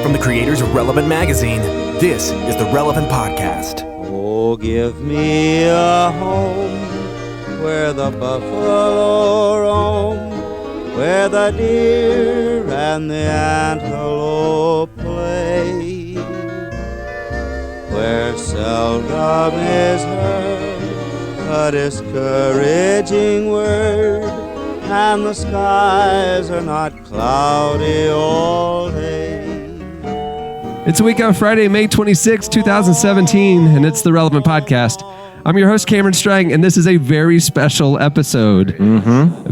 from the creators of Relevant Magazine, this is the Relevant Podcast. Oh, give me a home where the buffalo roam, where the deer and the antelope play, where seldom is heard a discouraging word, and the skies are not cloudy all day. It's a week on Friday, May 26, 2017, and it's the Relevant Podcast. I'm your host, Cameron Strang, and this is a very special episode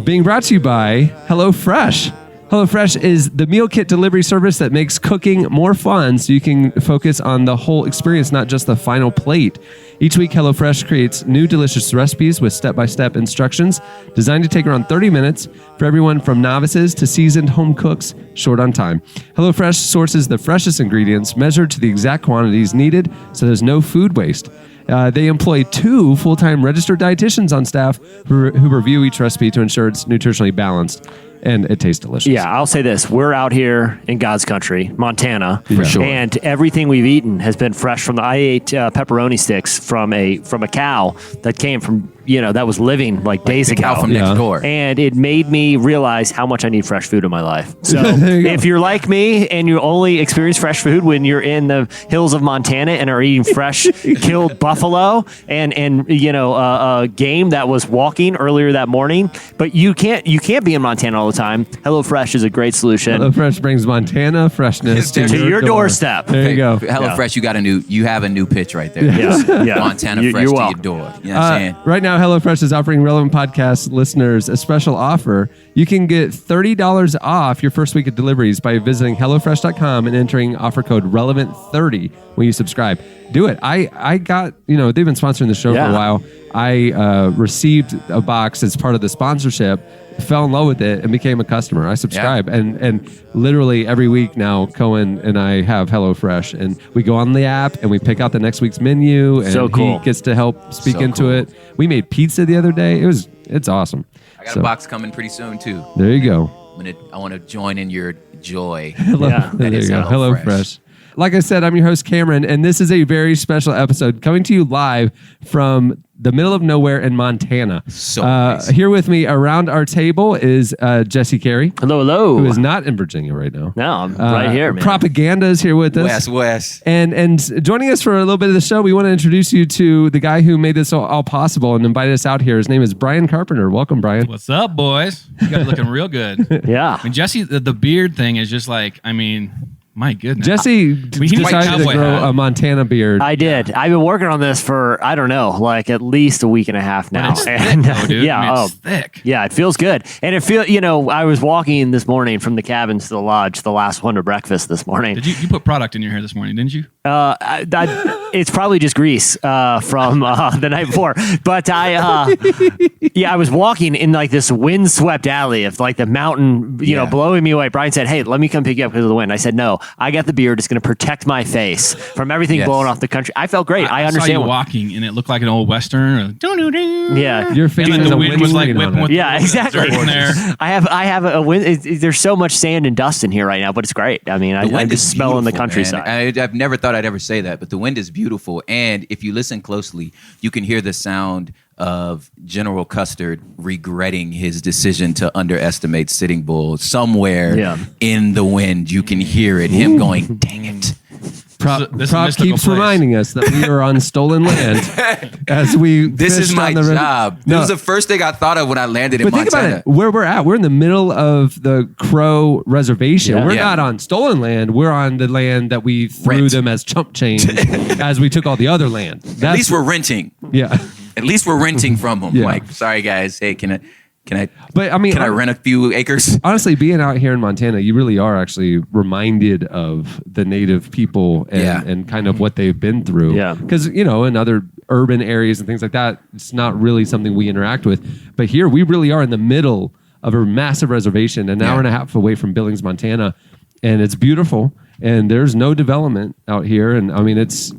being brought to you by HelloFresh. HelloFresh is the meal kit delivery service that makes cooking more fun so you can focus on the whole experience, not just the final plate. Each week, HelloFresh creates new delicious recipes with step-by-step instructions designed to take around 30 minutes for everyone from novices to seasoned home cooks short on time. HelloFresh sources the freshest ingredients measured to the exact quantities needed so there's no food waste. They employ 2 full-time registered dietitians on staff who review each recipe to ensure it's nutritionally balanced and it tastes delicious. Yeah, I'll say this. We're out here in God's country, Montana. For sure. And everything we've eaten has been fresh from I ate pepperoni sticks from a cow that came from, that was living like days ago. Cow from next door. And it made me realize how much I need fresh food in my life. So you if you're like me and you only experience fresh food when you're in the hills of Montana and are eating fresh killed buffalo and a game that was walking earlier that morning, but you can't be in Montana all the time. HelloFresh is a great solution. HelloFresh brings Montana freshness to your doorstep. There you go. HelloFresh, you have a new pitch right there. Yeah. Montana fresh you're to welcome. your door. You know what I'm saying? Right now, HelloFresh is offering Relevant Podcast listeners a special offer. You can get $30 off your first week of deliveries by visiting HelloFresh.com and entering offer code Relevant30 when you subscribe. Do it. I got, they've been sponsoring the show for a while. I received a box as part of the sponsorship, fell in love with it, and became a customer. I subscribe, and literally every week now, Cohen and I have HelloFresh, and we go on the app and we pick out the next week's menu, and So cool. he gets to help speak into it. We made pizza the other day. It's awesome. I got a box coming pretty soon too. There you go. I want to join in your joy. There you go. HelloFresh. Like I said, I'm your host, Cameron, and this is a very special episode coming to you live from the middle of nowhere in Montana. So nice. Here with me around our table is Jesse Carey. Hello. Who is not in Virginia right now. No, I'm right here, man. Propaganda is here with us. Wes. And joining us for a little bit of the show, we want to introduce you to the guy who made this all possible and invited us out here. His name is Brian Carpenter. Welcome, Brian. What's up, boys? You guys looking real good. Yeah. I mean, Jesse, the beard thing is just like, my goodness. Jesse he needs decided to cowboy grow hat. a Montana beard. I did. I've been working on this for, I don't know, like at least a week and a half now. But it's thick, though, dude. Yeah. It's thick. Yeah, it feels good. And it I was walking this morning from the cabin to the lodge, the last one to breakfast this morning. Did you put product in your hair this morning, didn't you? It's probably just grease from the night before. But I was walking in like this windswept alley of like the mountain, blowing me away. Brian said, "Hey, let me come pick you up because of the wind." I said, "No, I got the beard. It's going to protect my face from everything blowing off the country." I felt great. I understand. I saw you walking, and it looked like an old western. Yeah, Your face And has the a wind was like wind whipping on with it. Yeah, exactly. dirt in there. I have a wind. There's so much sand and dust in here right now, but it's great. I mean, I'm just smelling the countryside. I've never thought I'd ever say that, but the wind is beautiful. And if you listen closely, you can hear the sound of General Custer regretting his decision to underestimate Sitting Bull. Somewhere in the wind, you can hear it. Him going, "Dang it." Prop This is a mystical keeps place. reminding us that we are on stolen land as we This is fished my on the river. job. This was the first thing I thought of when I landed in But think Montana. about it. Where we're at, we're in the middle of the Crow Reservation. Yeah. We're Yeah. not on stolen land. We're on the land that we threw Rent. them as chump change as we took all the other land. At least we're renting. yeah. At least we're renting from them. Yeah. Like, sorry guys, hey, can I But I mean, can I rent a few acres? honestly, being out here in Montana, you really are actually reminded of the native people and kind of what they've been through. Yeah. Because, in other urban areas and things like that, it's not really something we interact with. But here, we really are in the middle of a massive reservation, an hour and a half away from Billings, Montana. And it's beautiful. and there's no development out here. And I mean, it's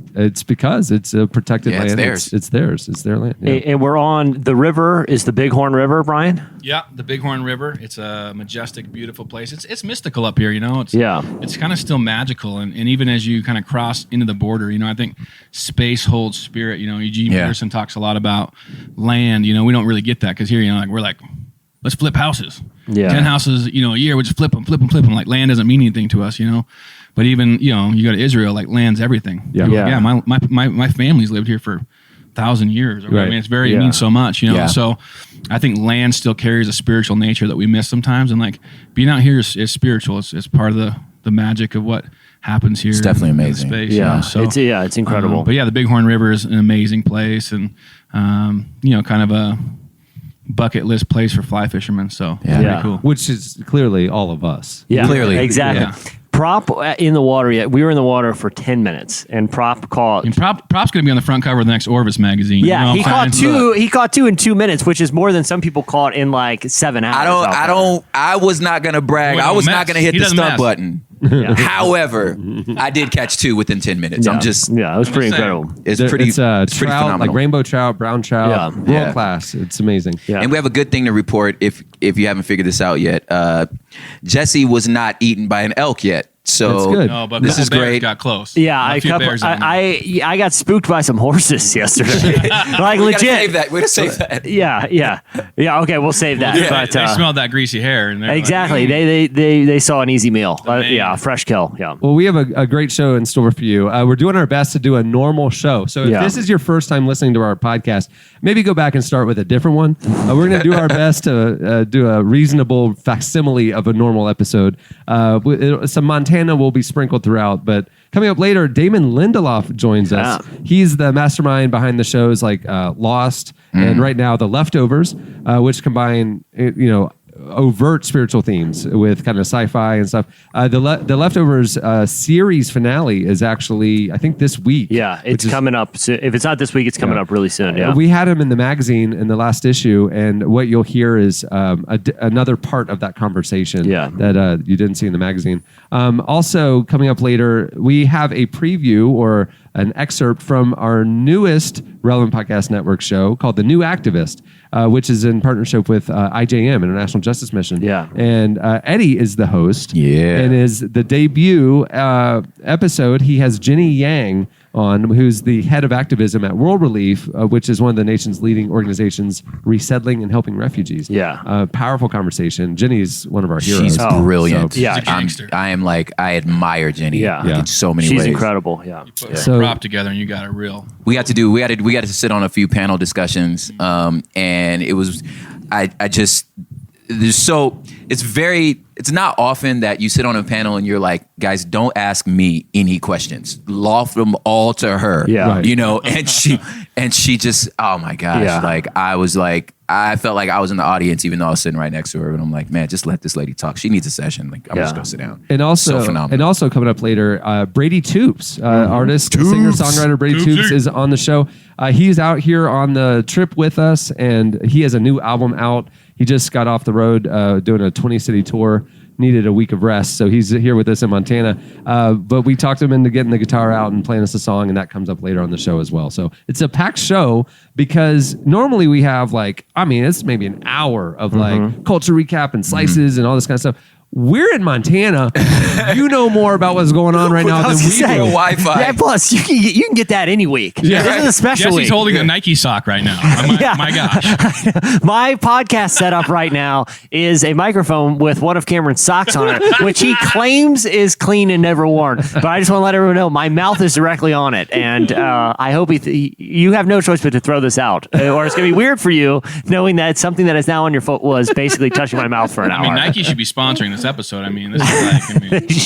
because it's a protected land. It's theirs. It's theirs. It's their land. Yeah. And we're on the river. Is the Bighorn River, Brian? Yeah, the Bighorn River. It's a majestic, beautiful place. It's mystical up here, It's kind of still magical, and even as you kind of cross into the border, I think space holds spirit. Eugene Peterson talks a lot about land. We don't really get that because here, we're like, let's flip houses. Yeah. 10 houses, a year, we just flip them. Like land doesn't mean anything to us, But even, you go to Israel, like land's everything. Yeah. Yeah. My family's lived here for 1,000 years. Right. I mean, it means so much, Yeah. So I think land still carries a spiritual nature that we miss sometimes. And like being out here is spiritual. It's part of the magic of what happens here. It's definitely amazing. In the space, Yeah. So, It's incredible. but yeah, the Bighorn River is an amazing place and, kind of a bucket list place for fly fishermen. So Yeah. pretty cool. Which is clearly all of us. Yeah, Clearly. exactly. Yeah. Prop in the water yet. We were in the water for 10 minutes, and Prop caught. And Prop's going to be on the front cover of the next Orvis magazine. Yeah, he what I'm caught saying? two. He caught two in 2 minutes, which is more than some people caught in like 7 hours. I was not gonna brag. Well, I was mess. not gonna hit He the doesn't stop mess. button. However, I did catch 2 within 10 minutes. Yeah. I'm just, Yeah, it was pretty saying. incredible. it's There- pretty, it's pretty trout, phenomenal. like rainbow trout, brown trout, Yeah. world Yeah. class. It's amazing. Yeah. And we have a good thing to report if you haven't figured this out yet. Jesse was not eaten by an elk yet. So That's good. No, but this is bears great. got close. Yeah, A few bears on there. I got spooked by some horses yesterday. Like We gotta legit. save that. We're gonna save that. Yeah. Okay, we'll save that. Yeah, But they smelled that greasy hair. And they're like, exactly, they saw an easy meal. man. Yeah, fresh kill. Yeah. Well, we have a great show in store for you. We're doing our best to do a normal show. So if Yeah. this is your first time listening to our podcast, maybe go back and start with a different one. We're going to do our best to do a reasonable facsimile of a normal episode. Some Montana will be sprinkled throughout, but coming up later, Damon Lindelof joins us. He's the mastermind behind the shows like Lost and right now The Leftovers, which combine, overt spiritual themes with kind of sci-fi and stuff. The Leftovers series finale is actually, I think, this week. Yeah, it's coming up. If it's not this week, it's coming up really soon. Yeah. We had him in the magazine in the last issue, and what you'll hear is another part of that conversation that you didn't see in the magazine. Also, coming up later, we have a preview or an excerpt from our newest Relevant Podcast Network show called The New Activist, which is in partnership with IJM, International Justice Mission. Yeah. And Eddie is the host. Yeah. And is the debut episode, he has Jenny Yang on, who's the head of activism at World Relief, which is one of the nation's leading organizations resettling and helping refugees. Yeah. Powerful conversation. Jenny's one of our heroes. She's brilliant. So- yeah. She's a gangster. I admire Jenny. Yeah. in so many She's ways. incredible. Yeah. You put So- a prop together and you got a real. We got to sit on a few panel discussions, and it was, it's not often that you sit on a panel and you're like, guys, don't ask me any questions. Loft them all to her. Yeah. Right. and she just, oh my gosh. Yeah. I felt like I was in the audience even though I was sitting right next to her, and I'm like, man, just let this lady talk. She needs a session. Like, I'm just gonna sit down. And also, So phenomenal. coming up later, Brady Toops, artist, singer, songwriter Brady Toops is on the show. He's out here on the trip with us, and he has a new album out. He just got off the road doing a 20-city tour. Needed a week of rest, so he's here with us in Montana. But we talked him into getting the guitar out and playing us a song, and that comes up later on the show as well. So it's a packed show because normally we have it's maybe an hour of culture recap and slices and all this kind of stuff. We're in Montana. You know more about what's going on right now than we do. Wi-Fi. Yeah, plus you can get that any week. Yeah. This is a special Jesse's week. holding a Nike sock right now. My gosh. My podcast setup right now is a microphone with one of Cameron's socks on it, which he claims is clean and never worn. But I just want to let everyone know my mouth is directly on it, and I hope you have no choice but to throw this out, or it's gonna be weird for you knowing that something that is now on your foot was basically touching my mouth for an hour. I mean, Nike should be sponsoring this episode. I mean, this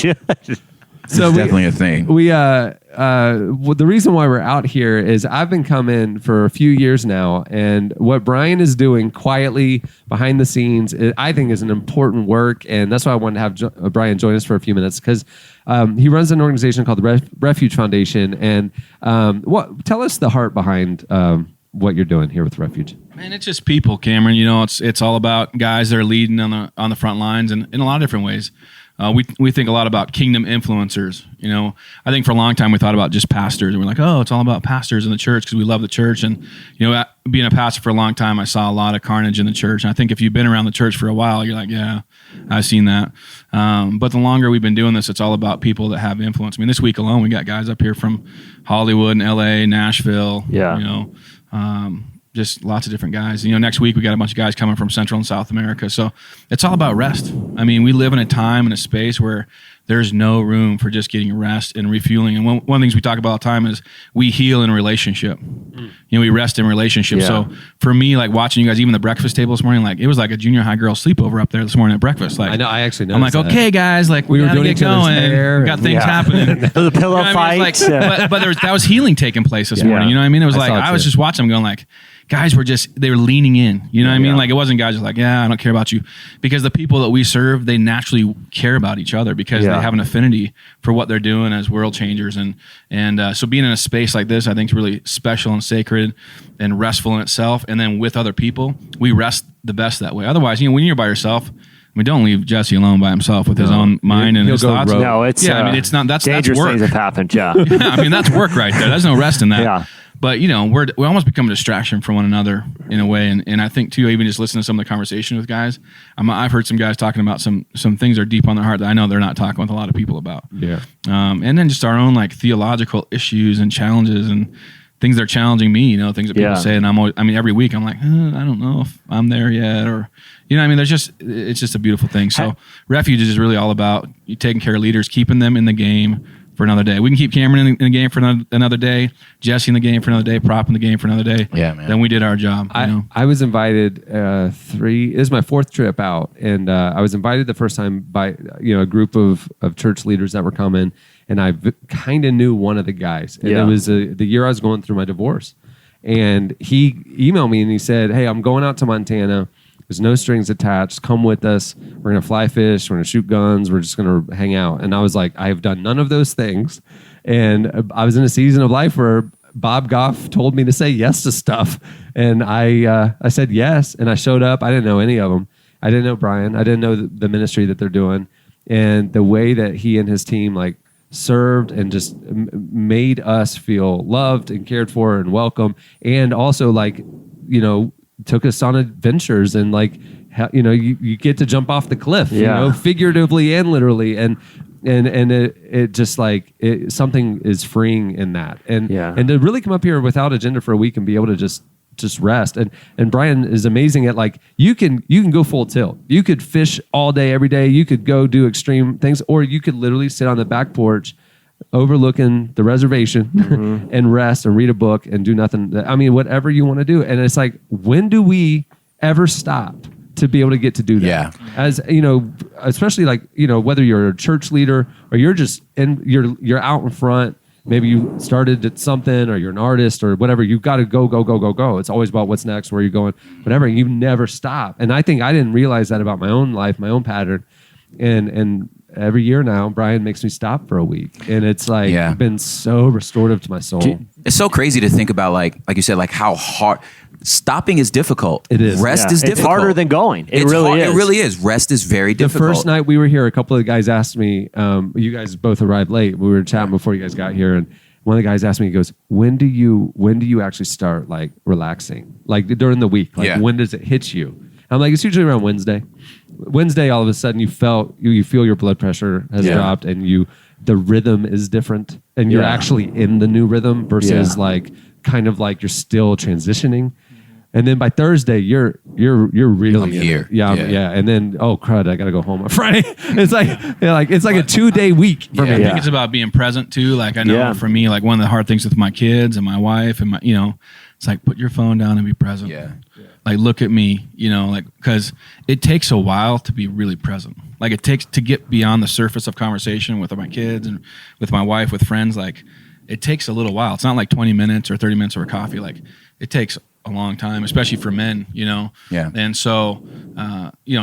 is So Definitely a thing. The reason why we're out here is I've been coming for a few years now, and what Brian is doing quietly behind the scenes, I think, is an important work, and that's why I wanted to have Brian join us for a few minutes because he runs an organization called the Refuge Foundation, and tell us the heart behind what you're doing here with Refuge. Man, it's just people, Cameron. It's all about guys that are leading on the front lines and in a lot of different ways. we think a lot about kingdom influencers. You know, I think for a long time we thought about just pastors, and we're like, oh, it's all about pastors in the church because we love the church. And you know, being a pastor for a long time, I saw a lot of carnage in the church. And I think if you've been around the church for a while, you're like, yeah, I've seen that. But the longer we've been doing this, it's all about people that have influence. I mean, this week alone, we got guys up here from Hollywood and LA, Nashville. Yeah. You know, just lots of different guys. You know, next week we got a bunch of guys coming from Central and South America. So it's all about rest. I mean, we live in a time and a space where there's no room for just getting rest and refueling. And one of the things we talk about all the time is we heal in relationship. You know, we rest in relationship. Yeah. So for me, like watching you guys, even the breakfast table this morning, like it was like a junior high girl sleepover up there this morning at breakfast. Like I know. I actually know. I'm like, okay, guys, like we were gotta doing get each other's going. hair We got and- things happening. The pillow You know what I mean? fights. It's like, but that was healing taking place this morning. You know what I mean? It was I like saw it I was too. just watching them going like, guys were they were leaning in. You know what I mean? Like it wasn't guys just like, yeah, I don't care about you. Because the people that we serve, they naturally care about each other because they have an affinity for what they're doing as world changers. And so being in a space like this, I think is really special and sacred and restful in itself. And then with other people, we rest the best that way. Otherwise, you know, when you're by yourself, I mean, don't leave Jesse alone by himself with his own mind and He'll his go thoughts. rogue. No, it's I mean, it's not. That's dangerous work. things have happened. Yeah. Yeah, I mean, that's work right there. There's no rest in that. Yeah. But, you know, we almost become a distraction for one another in a way. And I think, too, even just listening to some of the conversation with guys, I've heard some guys talking about some things that are deep on their heart that I know they're not talking with a lot of people about. Yeah. And then just our own, like, theological issues and challenges and things that are challenging me, you know, things that people say. And every week I'm like, I don't know if I'm there yet or, you know, I mean, it's just a beautiful thing. So Refuge is really all about you taking care of leaders, keeping them in the game for another day. We can keep Cameron in the game for another day, Jesse in the game for another day, Prop in the game for another day. Yeah, man. Then we did our job. You know? I was invited this is my fourth trip out, and I was invited the first time by a group of church leaders that were coming, and I kind of knew one of the guys, and it was the year I was going through my divorce, and he emailed me and he said, "Hey, I'm going out to Montana. There's no strings attached. Come with us. We're going to fly fish. We're going to shoot guns. We're just going to hang out." And I was like, I have done none of those things. And I was in a season of life where Bob Goff told me to say yes to stuff. And I said yes. And I showed up. I didn't know any of them. I didn't know Brian. I didn't know the ministry that they're doing. And the way that he and his team like served and just made us feel loved and cared for and welcome. And also like, took us on adventures and like, you get to jump off the cliff, figuratively and literally. And it just like something is freeing in that. And to really come up here without agenda for a week and be able to just rest. And Brian is amazing at like, you can go full tilt. You could fish all day, every day. You could go do extreme things, or you could literally sit on the back porch overlooking the reservation and rest and read a book and do nothing. I mean, whatever you want to do. And it's like, when do we ever stop to be able to get to do that? Yeah. As especially like, whether you're a church leader or you're just you're out in front, maybe you started at something or you're an artist or whatever, you've got to go. It's always about what's next, where you're going, whatever. You never stop. And I think I didn't realize that about my own life, my own pattern. And every year now, Brian makes me stop for a week, and it's like been so restorative to my soul. It's so crazy to think about, like you said, like how hard stopping is difficult. It is. Rest is difficult. It's harder than going. It really is. Rest is very The difficult. first night we were here, a couple of the guys asked me, you guys both arrived late. We were chatting before you guys got here, and one of the guys asked me, he goes, when do you actually start like relaxing? Like during the week? Like when does it hit you? I'm like, it's usually around Wednesday. Wednesday, all of a sudden you feel your blood pressure has dropped, and the rhythm is different, and you're actually in the new rhythm versus like kind of like you're still transitioning. And then by Thursday, you're really I'm here. Yeah. And then, oh crud, I gotta go home on Friday. It's like it's like a 2-day week for me. I think it's about being present too. Like I know for me, like one of the hard things with my kids and my wife and my, it's like put your phone down and be present. Yeah. Like look at me, like because it takes a while to be really present. Like it takes to get beyond the surface of conversation with my kids and with my wife, with friends. Like it takes a little while. It's not like 20 minutes or 30 minutes or a coffee. Like it takes a long time, especially for men, Yeah. And so,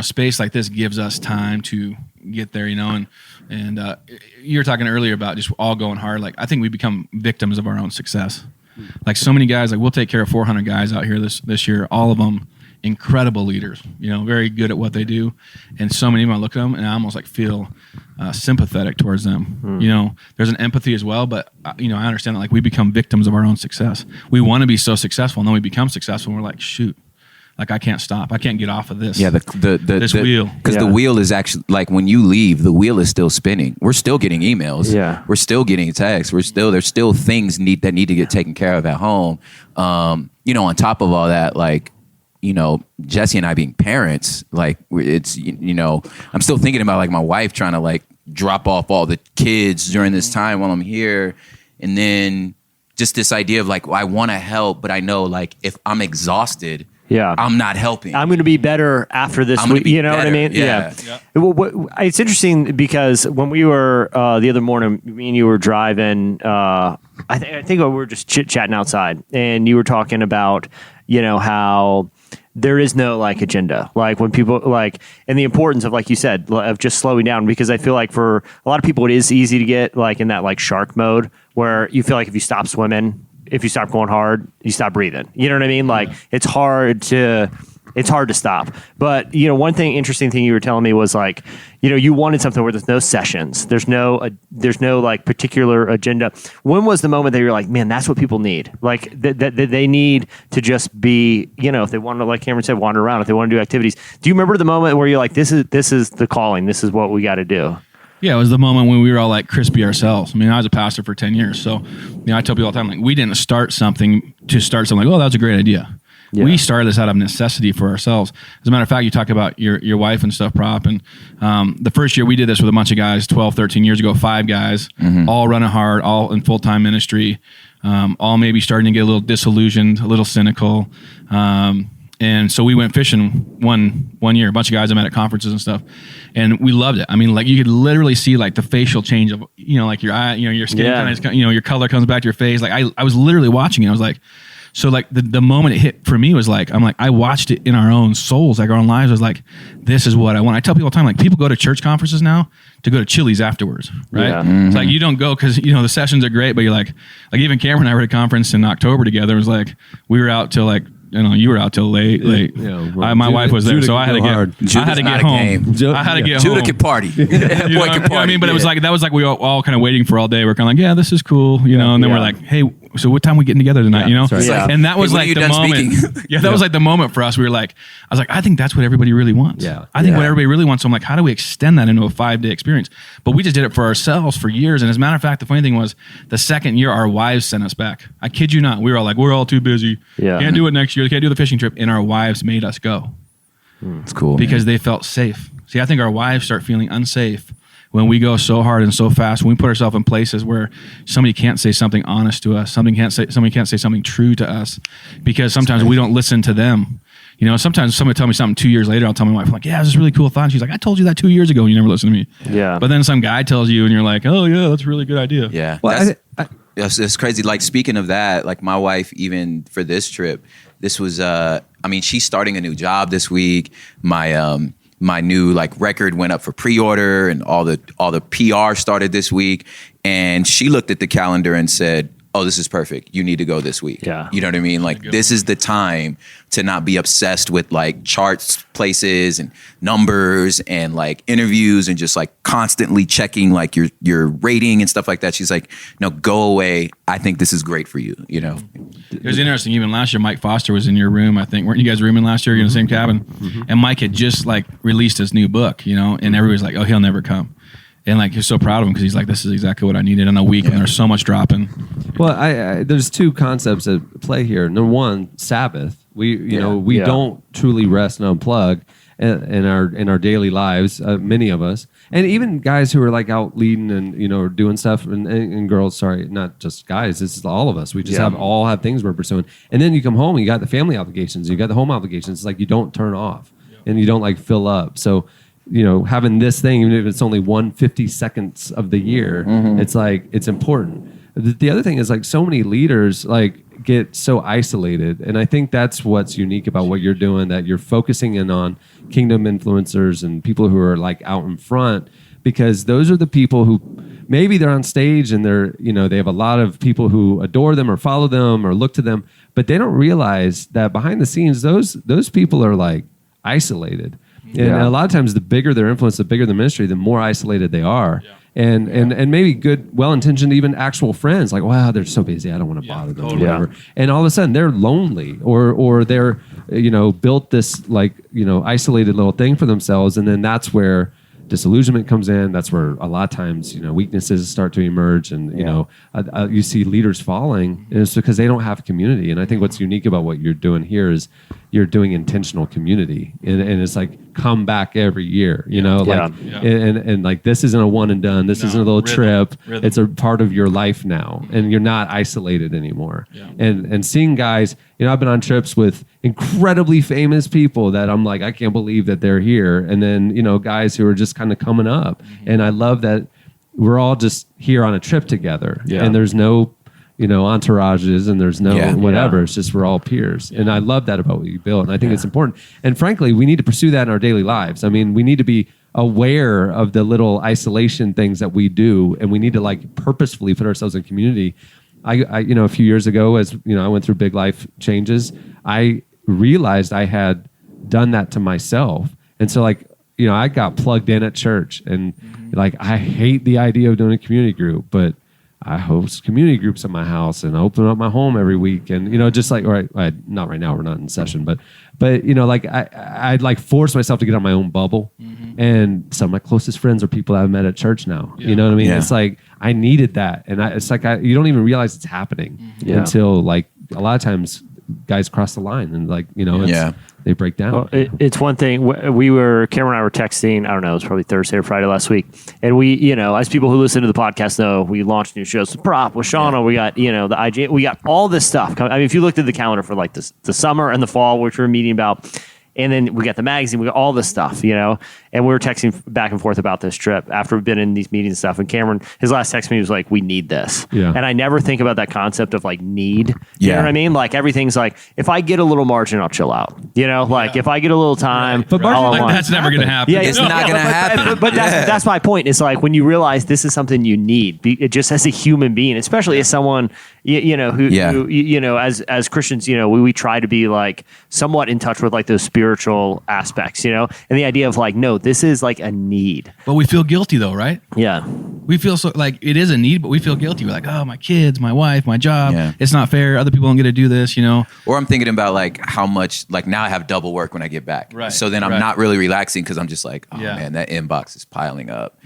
space like this gives us time to get there, and you were talking earlier about just all going hard. Like I think we become victims of our own success. Like so many guys, like we'll take care of 400 guys out here this year, all of them incredible leaders, very good at what they do. And so many of them, I look at them and I almost like feel sympathetic towards them. You know, there's an empathy as well, but you know, I understand that like we become victims of our own success. We want to be so successful, and then we become successful, and we're like, shoot, like I can't stop. I can't get off of this. Yeah, this wheel. Because the wheel is actually like when you leave, the wheel is still spinning. We're still getting emails. Yeah. We're still getting texts. There's still things that need to get taken care of at home. You know, on top of all that, like, you know, Jesse and I being parents, like it's, you know, I'm still thinking about like my wife trying to like drop off all the kids during this time while I'm here. And then just this idea of like, well, I want to help, but I know like if I'm exhausted, I'm not helping. I'm going to be better after this week. You know what I mean? Yeah. Well, it's interesting because when we were the other morning, me and you were driving. I think we were just chit chatting outside, and you were talking about, you know, how there is no like agenda, like when people like, and the importance of, like you said, of just slowing down, because I feel like for a lot of people, it is easy to get like in that like shark mode where you feel like if you stop swimming, if you stop going hard, you stop breathing. You know what I mean? Like it's hard to stop. But, you know, one interesting thing you were telling me was like, you know, you wanted something where there's no sessions. There's no like particular agenda. When was the moment that you're like, man, that's what people need? Like that they need to just be, you know, if they want to, like Cameron said, wander around, if they want to do activities. Do you remember the moment where you're like, this is the calling. This is what we got to do? Yeah, it was the moment when we were all like crispy ourselves. I mean, I was a pastor for 10 years. So, you know, I tell people all the time, like, we didn't start something like, oh, that was a great idea. Yeah. We started this out of necessity for ourselves. As a matter of fact, you talk about your wife and stuff, Prop. And the first year we did this with a bunch of guys, 12, 13 years ago, 5 guys, all running hard, all in full-time ministry, all maybe starting to get a little disillusioned, a little cynical. And so we went fishing one year, a bunch of guys I met at conferences and stuff, and we loved it. I mean, like you could literally see like the facial change of, you know, like your eye, you know, your skin kind of, you know, your color comes back to your face. Like I was literally watching it. I was like, so like the moment it hit for me was like, I'm like, I watched it in our own souls, like our own lives. I was like, this is what I want. I tell people all the time, like people go to church conferences now to go to Chili's afterwards, right? Yeah. It's like you don't go because, you know, the sessions are great, but you're like even Cameron and I were at a conference in October together. It was like we were out till like, you know, you were out till late. Yeah, my wife was there, Judah so I had to get home. I had to get home. Judah can party. Boy can party. You know what I mean? But it was like, that was like we were all kind of waiting for all day. We're kind of like, yeah, this is cool, you know. And then we're like, hey, so what time are we getting together tonight? You know, right. And that was like the moment. That was like the moment for us. We were like, I was like, I think that's what everybody really wants. I think what everybody really wants. So I'm like, how do we extend that into a 5-day experience? But we just did it for ourselves for years. And as a matter of fact, the funny thing was, the second year, our wives sent us back. I kid you not. We were all like, we're all too busy. Can't do it next year. Can't do the fishing trip. And our wives made us go. It's cool. Because they felt safe. See, I think our wives start feeling unsafe when we go so hard and so fast, when we put ourselves in places where somebody can't say something honest to us, somebody can't say something true to us, because sometimes we don't listen to them. You know, sometimes somebody tell me something 2 years later, I'll tell my wife, like, yeah, this is a really cool thought. And she's like, I told you that 2 years ago and you never listened to me. Yeah. But then some guy tells you and you're like, oh yeah, that's a really good idea. Yeah. Well, it's crazy. Like, speaking of that, like my wife, even for this trip, this was, I mean, she's starting a new job this week. My new like record went up for pre-order, and all the PR started this week. And she looked at the calendar and said, oh, this is perfect. You need to go this week. Yeah. You know what I mean? Like, this is the time to not be obsessed with like charts, places, and numbers, and like interviews, and just like constantly checking like your rating and stuff like that. She's like, no, go away. I think this is great for you. You know? It was interesting. Even last year, Mike Foster was in your room, I think. Weren't you guys rooming last year? You're in the same cabin. And Mike had just like released his new book, you know, and everybody's like, oh, he'll never come. And like, he's so proud of him because he's like, this is exactly what I needed in a week, and there's so much dropping. Well, there's 2 concepts at play here. Number one, Sabbath. We don't truly rest and unplug in our daily lives. Many of us, and even guys who are like out leading and, you know, doing stuff, and girls. Sorry, not just guys. This is all of us. We just all have things we're pursuing. And then you come home, and you got the family obligations, you got the home obligations. It's like you don't turn off, and you don't like fill up. So, you know, having this thing, even if it's only 150 seconds of the year, it's like, it's important. The other thing is, like, so many leaders like get so isolated, and I think that's what's unique about what you're doing, that you're focusing in on kingdom influencers and people who are like out in front, because those are the people who maybe they're on stage and they're, you know, they have a lot of people who adore them or follow them or look to them, but they don't realize that behind the scenes, those people are like isolated. And a lot of times, the bigger their influence, the bigger the ministry, the more isolated they are. Yeah. And maybe good, well-intentioned, even actual friends, like, wow, they're so busy, I don't want to bother them, or whatever. And all of a sudden, they're lonely, or they're, built this isolated little thing for themselves, and then that's where disillusionment comes in. That's where a lot of times, weaknesses start to emerge, and you see leaders falling, and it's because they don't have community. And I think what's unique about what you're doing here is you're doing intentional community, and it's like come back every year, and like this isn't a one and done. This isn't a little trip. It's a part of your life now, and you're not isolated anymore. Yeah. And seeing guys, I've been on trips with incredibly famous people that I'm like, I can't believe that they're here, and then guys who are just kind of coming up, and I love that we're all just here on a trip together, and there's no entourages, and there's no whatever. It's just we're all peers. And I love that about what you build. And I think it's important. And frankly, we need to pursue that in our daily lives. I mean, we need to be aware of the little isolation things that we do, and we need to like purposefully put ourselves in community. I a few years ago, as I went through big life changes, I realized I had done that to myself. And so I got plugged in at church, and I hate the idea of doing a community group, but I host community groups at my house and open up my home every week. And, just not right now, we're not in session, but I'd force myself to get on my own bubble. And some of my closest friends are people I've met at church now. You know what I mean? Yeah. It's like, I needed that. And you don't even realize it's happening until a lot of times guys cross the line and they break down. Well, it's one thing. Cameron and I were texting, I don't know, it was probably Thursday or Friday last week. And we, as people who listen to the podcast know, we launched new shows. The Prop with Shauna, we got, the IG, we got all this stuff. I mean, if you looked at the calendar for the summer and the fall, which we're meeting about, and then we got the magazine, we got all this stuff, and we were texting back and forth about this trip after we've been in these meetings and stuff. And Cameron, his last text to me was like, we need this. Yeah. And I never think about that concept of need. You know what I mean? Like everything's like, if I get a little margin, I'll chill out. If I get a little time, but that's never going to happen. Yeah, it's not going to happen. But that's my point. It's like when you realize this is something you need, just as a human being, especially as someone, as Christians, we try to be somewhat in touch with those spiritual aspects, and the idea of no, this is a need. But we feel guilty though, right? Yeah. We feel so it is a need, but we feel guilty. We're like, oh, my kids, my wife, my job. Yeah. It's not fair. Other people don't get to do this, Or I'm thinking about how much, now I have double work when I get back. Right. So then I'm not really relaxing because I'm just man, that inbox is piling up.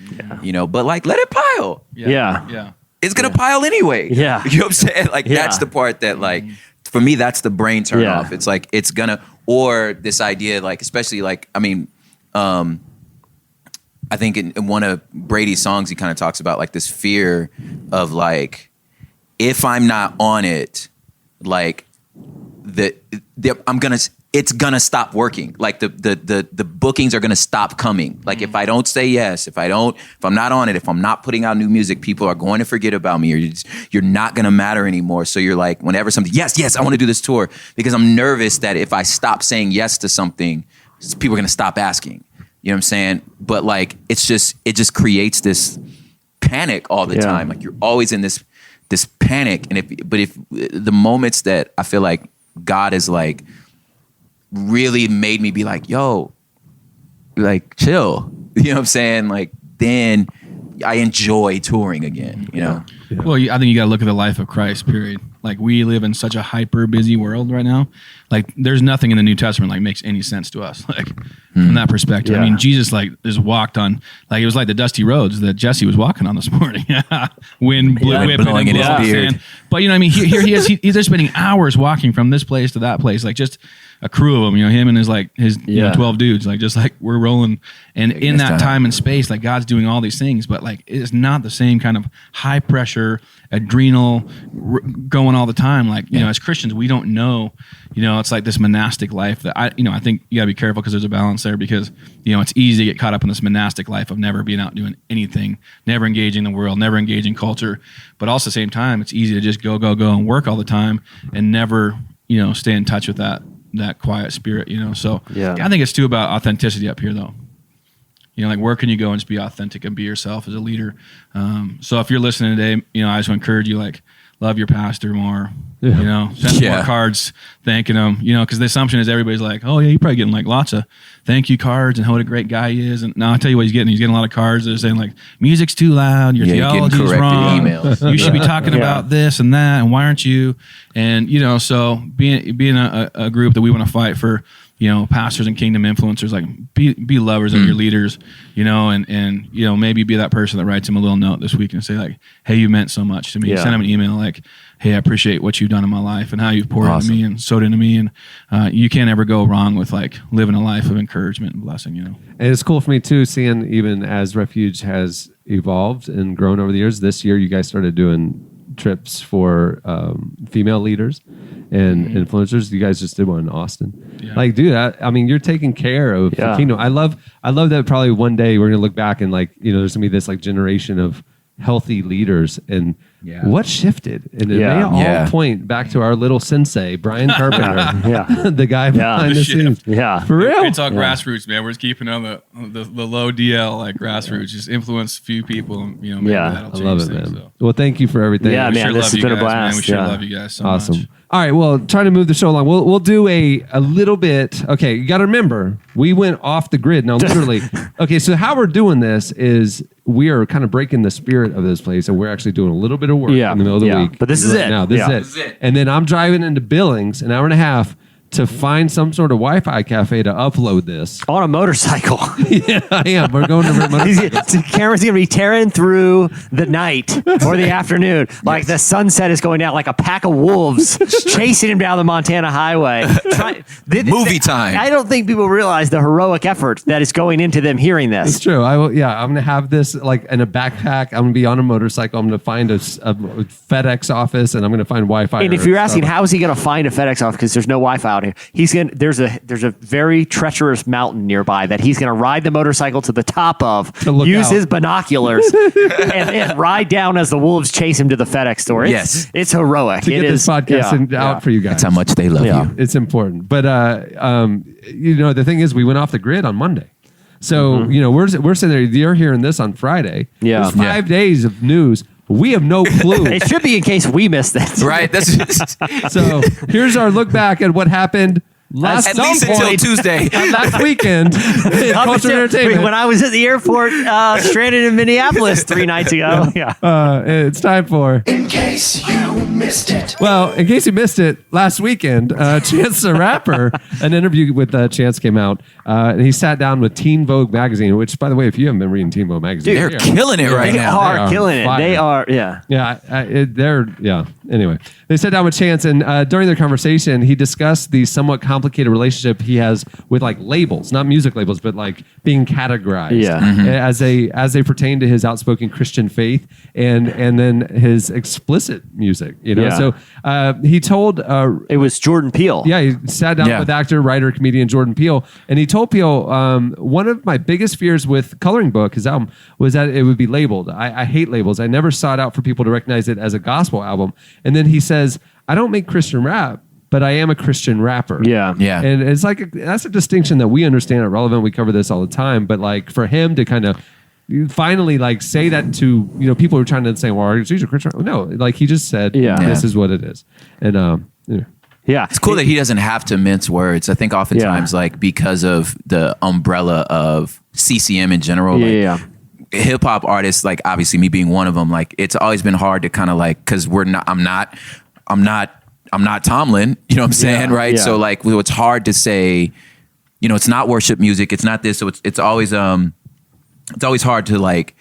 Yeah. But let it pile. Yeah. It's going to pile anyway. Yeah. You know what I'm saying? That's the part that for me, that's the brain turn off. It's it's going to, or this idea, especially I think in one of Brady's songs, he kind of talks about this fear of if I'm not on it, it's gonna stop working. The bookings are gonna stop coming. If I don't say yes, if I'm not on it, if I'm not putting out new music, people are going to forget about me, or you're not gonna matter anymore. So you're whenever something, yes, I want to do this tour, because I'm nervous that if I stop saying yes to something, people are gonna stop asking. You know what I'm saying? But it just creates this panic all the time. You're always in this panic. And if the moments that I feel God is really made me be yo, chill. You know what I'm saying? Then I enjoy touring again, Yeah. Well, I think you got to look at the life of Christ, period. We live in such a hyper busy world right now. There's nothing in the New Testament makes any sense to us. From that perspective. Yeah. I mean, Jesus just walked on, it was the dusty roads that Jesse was walking on this morning. Wind whipping blowing in his beard. But here he is. He's just spending hours walking from this place to that place. Just a crew of them, him and his 12 dudes, we're rolling. And in that time and space, God's doing all these things, but it's not the same kind of high pressure, adrenal going all the time. As Christians, we don't know, it's this monastic life that I think you gotta be careful because there's a balance there, because, it's easy to get caught up in this monastic life of never being out doing anything, never engaging the world, never engaging culture. But also at the same time, it's easy to just go and work all the time and never, stay in touch with that quiet spirit, So I think it's too about authenticity up here though. Where can you go and just be authentic and be yourself as a leader? So if you're listening today, I just want to encourage you, love your pastor more. You know, send more cards thanking him. You know, because the assumption is everybody's like, oh yeah, you're probably getting like lots of thank you cards and what a great guy he is. And now I'll tell you what he's getting. He's getting a lot of cards that are saying like, music's too loud, your theology's wrong. You should be talking about this and that, and why aren't you? And you know, so being a group that we want to fight for, you know, pastors and kingdom influencers, like be lovers of your leaders, you know, and you know, maybe be that person that writes him a little note this week and say like, hey, you meant so much to me. Send him an email like, hey, I appreciate what you've done in my life and how you've poured into me and sowed into me. And you can't ever go wrong with like living a life of encouragement and blessing, you know. And it's cool for me too, seeing even as Refuge has evolved and grown over the years. This year, you guys started doing trips for female leaders and influencers. You guys just did one in Austin. Yeah. Like, dude, I mean, you're taking care of the kingdom. I love that probably one day we're gonna look back and like, you know, there's gonna be this like generation of healthy leaders, and what shifted, and it may all point back to our little sensei Brian Carpenter, the guy behind the scenes. For real, it's all grassroots, man. We're just keeping on the low DL, like grassroots, just influence a few people, and you know, maybe that'll change I love it, things, man. So. Well, thank you for everything. Yeah, man, this has been a blast. Man. We sure love you guys so much. All right, well, trying to move the show along. We'll do a little bit. Okay, you got to remember, we went off the grid. Now, literally. Okay, so how we're doing this is we are kind of breaking the spirit of this place, and we're actually doing a little bit of work in the middle of the week. But this is it. Now, this is it. And then I'm driving into Billings, an hour and a half, to find some sort of Wi-Fi cafe to upload this. On a motorcycle. Yeah, I am. We're going to motorcycle. Cameron's going to be tearing through the night or the afternoon. Like the sunset is going down like a pack of wolves chasing him down the Montana highway. Movie time. I don't think people realize the heroic effort that is going into them hearing this. It's true. I'm going to have this like in a backpack. I'm going to be on a motorcycle. I'm going to find a FedEx office, and I'm going to find Wi-Fi. And if you're asking, how is he going to find a FedEx office? Because there's no Wi-Fi out here. There's a very treacherous mountain nearby that he's going to ride the motorcycle to the top of, use his binoculars, and ride down as the wolves chase him to the FedEx store. It's heroic. To get this podcast out for you guys. That's how much they love you. It's important. But you know, the thing is, we went off the grid on Monday. So you know, we're sitting there. You're hearing this on Friday. Yeah, there's 5 days of news. We have no clue. It should be in case we missed it. Right. So here's our look back at what happened at least until Tuesday. Last weekend. When I was at the airport, stranded in Minneapolis 3 nights ago. It's time for In Case You Missed It. Well, in case you missed it, last weekend, Chance the Rapper, an interview with Chance came out, and he sat down with Teen Vogue magazine, which, by the way, if you haven't been reading Teen Vogue magazine, they're killing it right now. They are killing it. They are, Anyway, they sat down with Chance, and during their conversation, he discussed the somewhat complicated relationship he has with like labels, not music labels, but like being categorized as they pertain to his outspoken Christian faith and then his explicit music. You know, so he told it was Jordan Peele. Yeah, he sat down with actor, writer, comedian Jordan Peele, and he told Peele, one of my biggest fears with Coloring Book, his album, was that it would be labeled. I hate labels. I never sought out for people to recognize it as a gospel album. And then he says, I don't make Christian rap, but I am a Christian rapper. Yeah. And it's like, that's a distinction that we understand at Relevant. We cover this all the time. But like for him to kind of finally like say that to, you know, people who are trying to say, well, he's a Christian. No, like he just said, this is what it is. And, it's cool that he doesn't have to mince words. I think oftentimes like because of the umbrella of CCM in general, hip hop artists, like obviously me being one of them, like it's always been hard to kind of like, cause I'm not Tomlin, you know what I'm saying? Right. So like, it's hard to say, you know, it's not worship music. It's not this. So it's always hard to like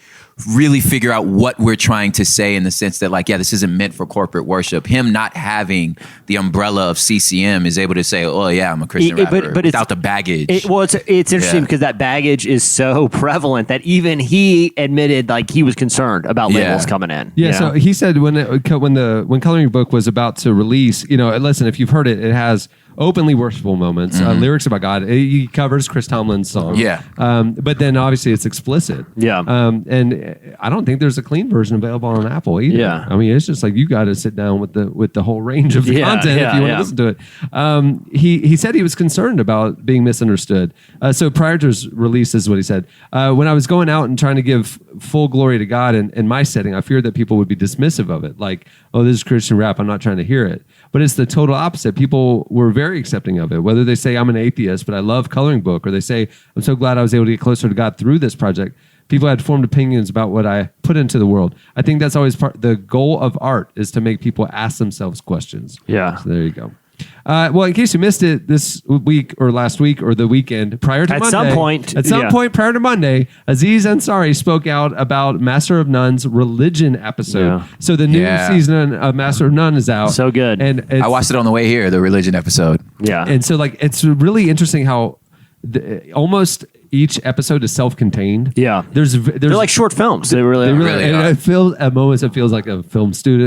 really figure out what we're trying to say in the sense that like, this isn't meant for corporate worship. Him not having the umbrella of CCM is able to say, oh yeah, I'm a Christian rapper, but without the baggage. It's interesting because that baggage is so prevalent that even he admitted like he was concerned about labels coming in. Yeah. So he said when Coloring Book was about to release, you know, listen, if you've heard it, it has openly worshipful moments, lyrics about God. He covers Chris Tomlin's song. Yeah. But then obviously it's explicit. Yeah. And I don't think there's a clean version available on Apple either. Yeah. I mean, it's just like you got to sit down with the whole range of the content if you want to listen to it. He said he was concerned about being misunderstood. So prior to his release, this is what he said. When I was going out and trying to give full glory to God in my setting, I feared that people would be dismissive of it. Like, oh, this is Christian rap, I'm not trying to hear it. But it's the total opposite. People were very accepting of it. Whether they say I'm an atheist, but I love coloring book, or they say I'm so glad I was able to get closer to God through this project. People had formed opinions about what I put into the world. I think that's always the goal of art, is to make people ask themselves questions. Yeah. So there you go. Well, in case you missed it this week or last week or the weekend prior to Monday. At some point prior to Monday, Aziz Ansari spoke out about Master of None's religion episode. Yeah. So the new season of Master of None is out. So good. And I watched it on the way here, the religion episode. Yeah. And so like it's really interesting how almost each episode is self-contained. Yeah, they're like short films. They really and are. I feel at moments it feels like a film school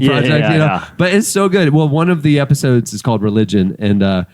project. But it's so good. Well, one of the episodes is called Religion, and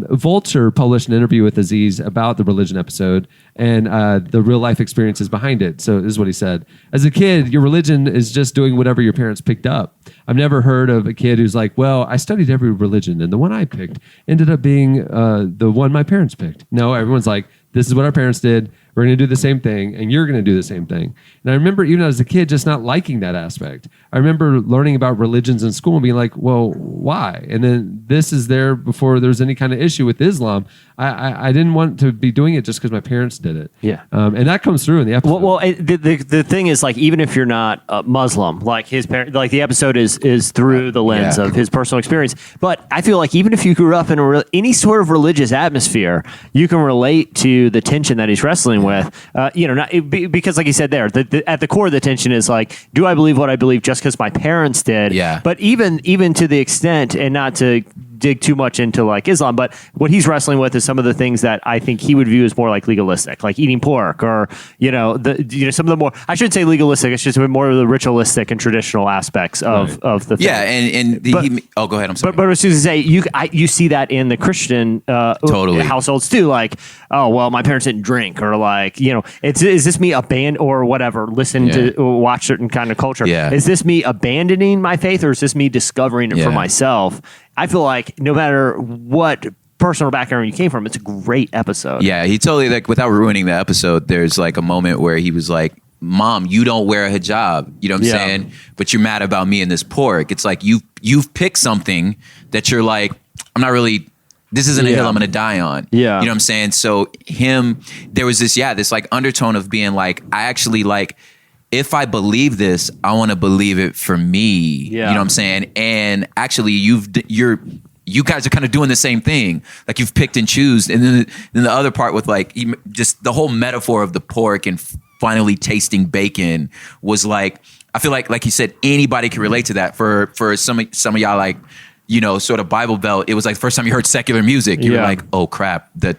Vulture published an interview with Aziz about the religion episode and the real life experiences behind it. So this is what he said: as a kid, your religion is just doing whatever your parents picked up. I've never heard of a kid who's like, well, I studied every religion and the one I picked ended up being the one my parents picked. No, everyone's like, this is what our parents did. We're going to do the same thing, and you're going to do the same thing. And I remember even as a kid just not liking that aspect. I remember learning about religions in school and being like, well, why? And then this is there before there's any kind of issue with Islam. I didn't want to be doing it just because my parents did it. Yeah. And that comes through in the episode. Well, the thing is, like, even if you're not Muslim, like his parent, like the episode is through the lens of his personal experience. But I feel like even if you grew up in any sort of religious atmosphere, you can relate to the tension that he's wrestling with. Because like he said there, at the core of the tension is like, do I believe what I believe just because my parents did? Yeah. But even to the extent, and not to dig too much into like Islam, but what he's wrestling with is some of the things that I think he would view as more like legalistic, like eating pork, or some of the more, I shouldn't say legalistic, it's just more of the ritualistic and traditional aspects of the thing. Yeah, go ahead. I'm sorry. But I was just to say, you see that in the Christian households too. Like, oh well, my parents didn't drink, or like, is this me or whatever? Watch certain kind of culture. Yeah. Is this me abandoning my faith, or is this me discovering it for myself? I feel like no matter what personal background you came from, it's a great episode. Yeah, he totally, like, without ruining the episode, there's like a moment where he was like, Mom, you don't wear a hijab. You know what I'm saying? But you're mad about me and this pork. It's like you've picked something that you're like, I'm not really, this isn't a hill I'm going to die on. Yeah. You know what I'm saying? So there was this like undertone of being like, I actually like, if I believe this, I want to believe it for me. Yeah. You know what I'm saying? And actually, you guys are kind of doing the same thing. Like, you've picked and choose. And then the other part with like just the whole metaphor of the pork and finally tasting bacon was like, I feel like you said, anybody can relate to that. For some of y'all, like, sort of Bible Belt, it was like the first time you heard secular music. You were like, oh crap, that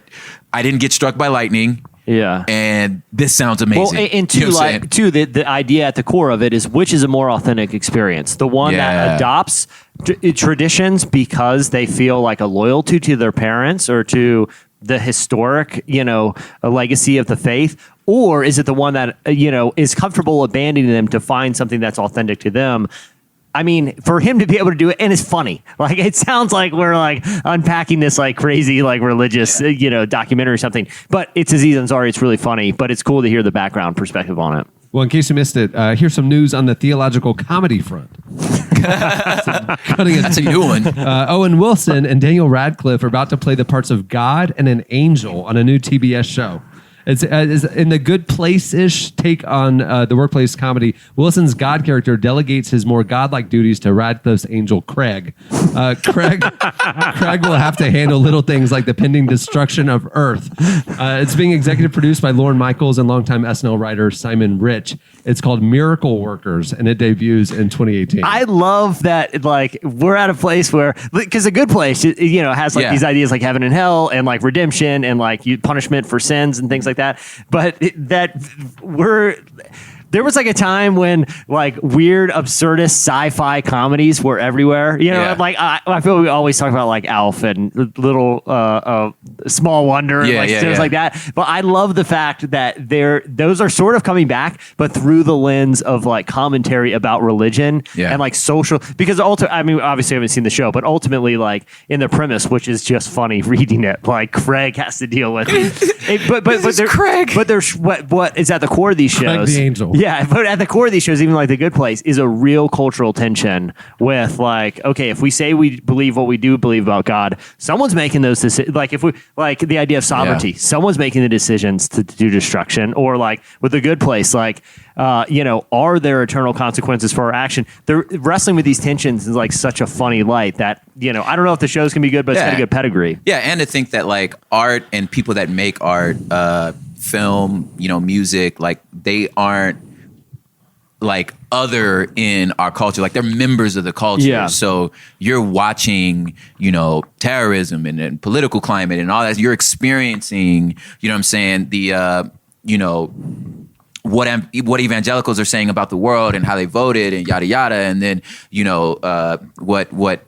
I didn't get struck by lightning. Yeah. And this sounds amazing. Well, and the idea at the core of it is, which is a more authentic experience? The one that adopts traditions because they feel like a loyalty to their parents or to the historic, a legacy of the faith? Or is it the one that, is comfortable abandoning them to find something that's authentic to them? I mean, for him to be able to do it, and it's funny. Like, it sounds like we're like unpacking this like crazy, like religious, documentary or something. But it's Aziz Ansari. It's really funny, but it's cool to hear the background perspective on it. Well, in case you missed it, here's some news on the theological comedy front. That's a new one. Owen Wilson and Daniel Radcliffe are about to play the parts of God and an angel on a new TBS show. It's in the Good Place-ish take on the workplace comedy. Wilson's God character delegates his more godlike duties to Radcliffe's angel Craig. Craig will have to handle little things like the pending destruction of Earth. It's being executive produced by Lorne Michaels and longtime SNL writer Simon Rich. It's called Miracle Workers, and it debuts in 2018. I love that, like, we're at a place where, because a good place, has like these ideas like heaven and hell and like redemption and like punishment for sins and things like that. But There was like a time when like weird, absurdist sci-fi comedies were everywhere. You know, like I feel we always talk about like Alf and Little Small Wonder and things like that. But I love the fact that those are sort of coming back, but through the lens of like commentary about religion and like social. Because I mean, obviously I haven't seen the show, but ultimately, like in the premise, which is just funny reading it, like Craig has to deal with it. But Craig. But there's what is at the core of these shows. Craig the Angel. Yeah, but at the core of these shows, even like The Good Place, is a real cultural tension with like, okay, if we say we believe what we do believe about God, someone's making those decisions. Like if we like the idea of sovereignty, someone's making the decisions to do destruction, or like with The Good Place, like are there eternal consequences for our action? They're wrestling with these tensions is like such a funny light that I don't know if the show's gonna be good, but it's got a good pedigree. Yeah, and to think that like art and people that make art, film, music, like they aren't like other in our culture, like they're members of the culture. Yeah. So you're watching, terrorism and political climate and all that. You're experiencing, what I'm saying, the what evangelicals are saying about the world and how they voted and yada yada, and then what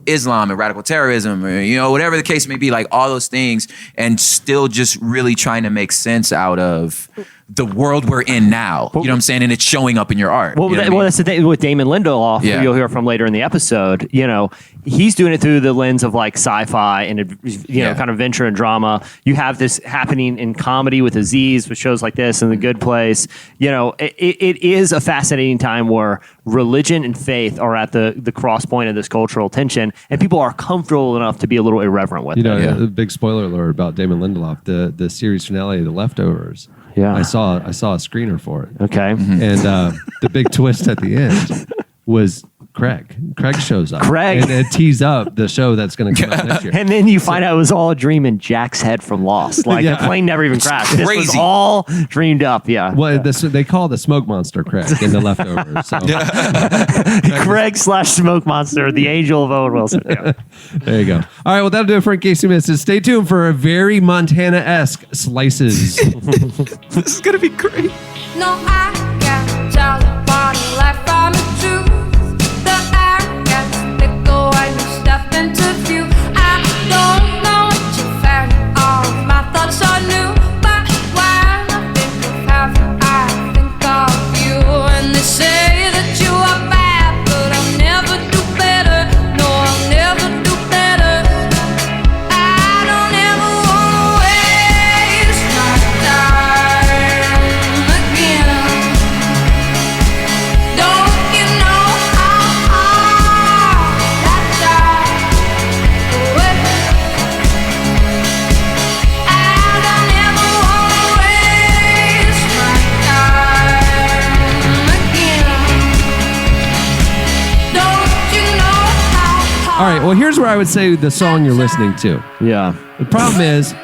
Islam and radical terrorism, or whatever the case may be, like all those things, and still just really trying to make sense out of the world we're in now. You know what I'm saying? And it's showing up in your art. Well, that's the thing with Damon Lindelof, who you'll hear from later in the episode. He's doing it through the lens of like sci-fi and kind of adventure and drama. You have this happening in comedy with Aziz, with shows like this and The Good Place. It is a fascinating time where religion and faith are at the cross point of this cultural tension, and people are comfortable enough to be a little irreverent with it. A big spoiler alert about Damon Lindelof, the series finale, The Leftovers. Yeah, I saw a screener for it. Okay, and the big twist at the end was Craig. Craig shows up. And it tees up the show that's going to come out next year. And then you find out it was all a dream in Jack's head from Lost. Like the plane never even crashed. This was all dreamed up. Yeah. Well, they call the smoke monster Craig in The Leftovers. So. Craig/smoke monster, the angel of Owen Wilson. Yeah. There you go. All right. Well, that'll do it for In Case You Missed It. Stay tuned for a very Montana-esque Slices. This is going to be great. No, I can't tell the party life from the truth. The air gets thicker when you step into view. I don't know what you found. All of my thoughts are new, but when I think of heaven, I think of you. And they say that you are bad, but I'll never do better. No, I'll never do better. I don't ever wanna waste my time again. Don't you know how hard that time away? I don't ever wanna waste my time again. Don't you know how hard? All right. Well, here's where I would say the song you're listening to. Yeah. The problem is,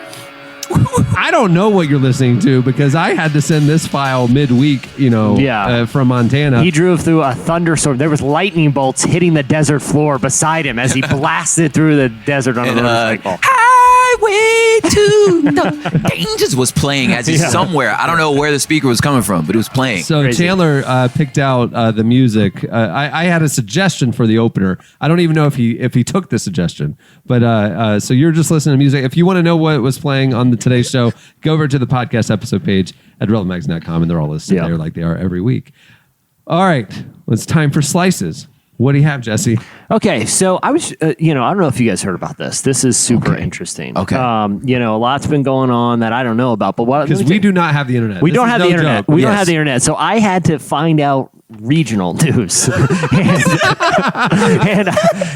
I don't know what you're listening to because I had to send this file midweek, from Montana. He drove through a thunderstorm. There was lightning bolts hitting the desert floor beside him as he blasted through the desert on a motorcycle. Highway to the Dangers was playing as he's somewhere. I don't know where the speaker was coming from, but it was playing. So Crazy. Chandler picked out the music. I had a suggestion for the opener. I don't even know if he took the suggestion. But so you're just listening to music. If you want to know what was playing on today's show, go over to the podcast episode page at relevantmagazine.com, and they're all listed there like they are every week. All right, well, it's time for Slices. What do you have, Jesse? Okay, so I was, I don't know if you guys heard about this. This is super interesting. Okay. A lot's been going on that I don't know about. But what? Because we do not have the internet. We don't have the internet. We don't Yes. have the internet. So I had to find out regional news. and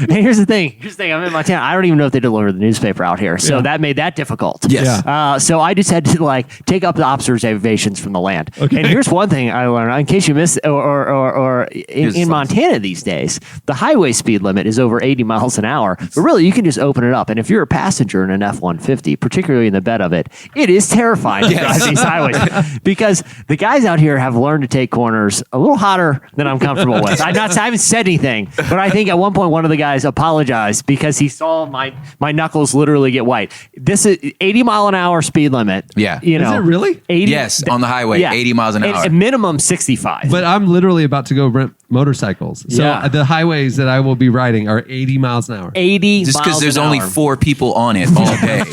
here's the thing. I'm in Montana. I don't even know if they deliver the newspaper out here. So that made that difficult. Yes. So I just had to take up the observations from the land. Okay. And here's one thing I learned. In case you missed, or in Montana these days, the highway speed limit is over 80 miles an hour. But really, you can just open it up. And if you're a passenger in an F-150, particularly in the bed of it, it is terrifying to drive these highways because the guys out here have learned to take corners a little hotter than I'm comfortable with. I haven't said anything, but I think at one point one of the guys apologized because he saw my knuckles literally get white. This is 80 mile an hour speed limit. Yeah. Is it really? 80, Yes, on the highway, 80 miles an hour. And minimum 65. But I'm literally about to go rent motorcycles. So the highways that I will be riding are 80 miles an hour. 80 Just miles because there's an only hour. 4 people on it all day.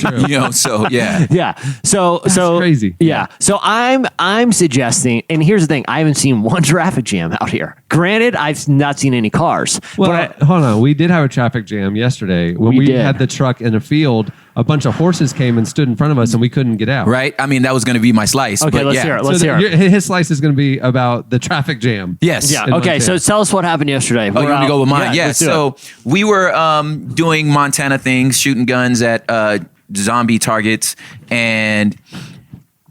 So yeah. Yeah. So crazy. Yeah. So I'm suggesting, and here's the thing: I haven't seen one traffic jam out here. Granted, I've not seen any cars. Well, hold on. We did have a traffic jam yesterday when we had the truck in a field. A bunch of horses came and stood in front of us, and we couldn't get out. Right? I mean, that was going to be my slice. Okay, but let's yeah. hear it. Let's hear it. His slice is going to be about the traffic jam. Yes. Yeah. in Okay. Montana. So tell us what happened yesterday. Oh, you want me to go with mine? Yeah. let's do So it. we were doing Montana things, shooting guns at zombie targets, and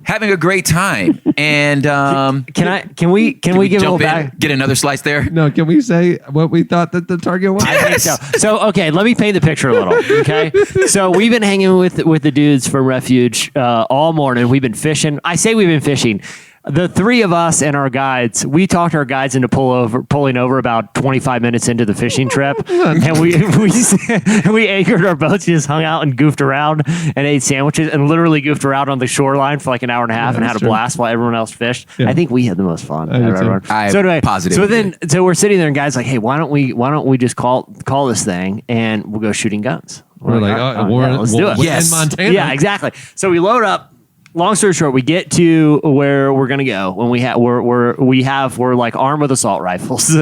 having a great time. And Can we give a little jump back? in, get another slice there? No, can we say what we thought that the target was? I think so. So, okay, let me paint the picture a little. Okay, so we've been hanging with the dudes from Refuge all morning. We've been fishing. I say we've been fishing. The three of us and our guides, we talked our guides into pulling over about 25 minutes into the fishing trip, and we anchored our boats, just hung out and goofed around and ate sandwiches and literally goofed around on the shoreline for like an hour and a half and had a blast while everyone else fished. Yeah. I think we had the most fun. I do too. Everyone. I'm So anyway, positive So we then, so we're sitting there, and guys like, hey, why don't we just call this thing and we'll go shooting guns? We're like, let's do it. Yes. in Montana. Yeah, exactly. So we load up. Long story short, we get to where we're gonna go when we're like armed with assault rifles,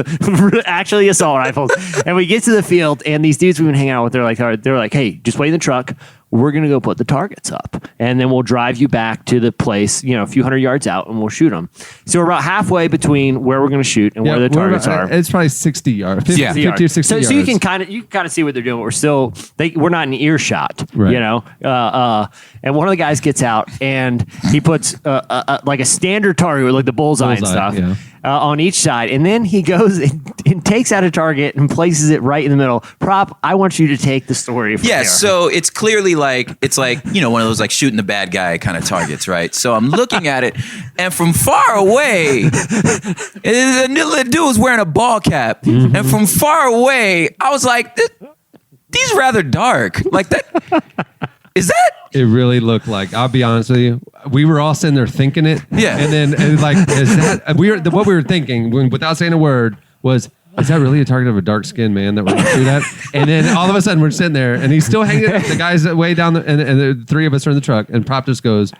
actually assault rifles, and we get to the field, and these dudes we've been hanging out with, they're like, hey, just wait in the truck. We're gonna go put the targets up, and then we'll drive you back to the place, a few hundred yards out, and we'll shoot them. So we're about halfway between where we're gonna shoot and where the targets are. It's probably 60 yards. 50, Yeah. 50 or 60 yards. So you can kind of see what they're doing. We're not in earshot, Right. And one of the guys gets out and he puts like a standard target with like the bullseye and Bullseye, stuff on each side, and then he goes and takes out a target and places it right in the middle. Prop, I want you to take the story from Yeah, there. so it's clearly like one of those like shooting the bad guy kind of targets, right? So I'm looking at it, and from far away, the dude was wearing a ball cap, and from far away, I was like, these rather dark. Like that. Is that? It really looked like, I'll be honest with you, we were all sitting there thinking it. Yeah. And then is that, what we were thinking without saying a word was, is that really a target of a dark skinned man that we're going to shoot at? And then all of a sudden we're sitting there and he's still hanging, the guy's way down, and the three of us are in the truck, and Prop just goes,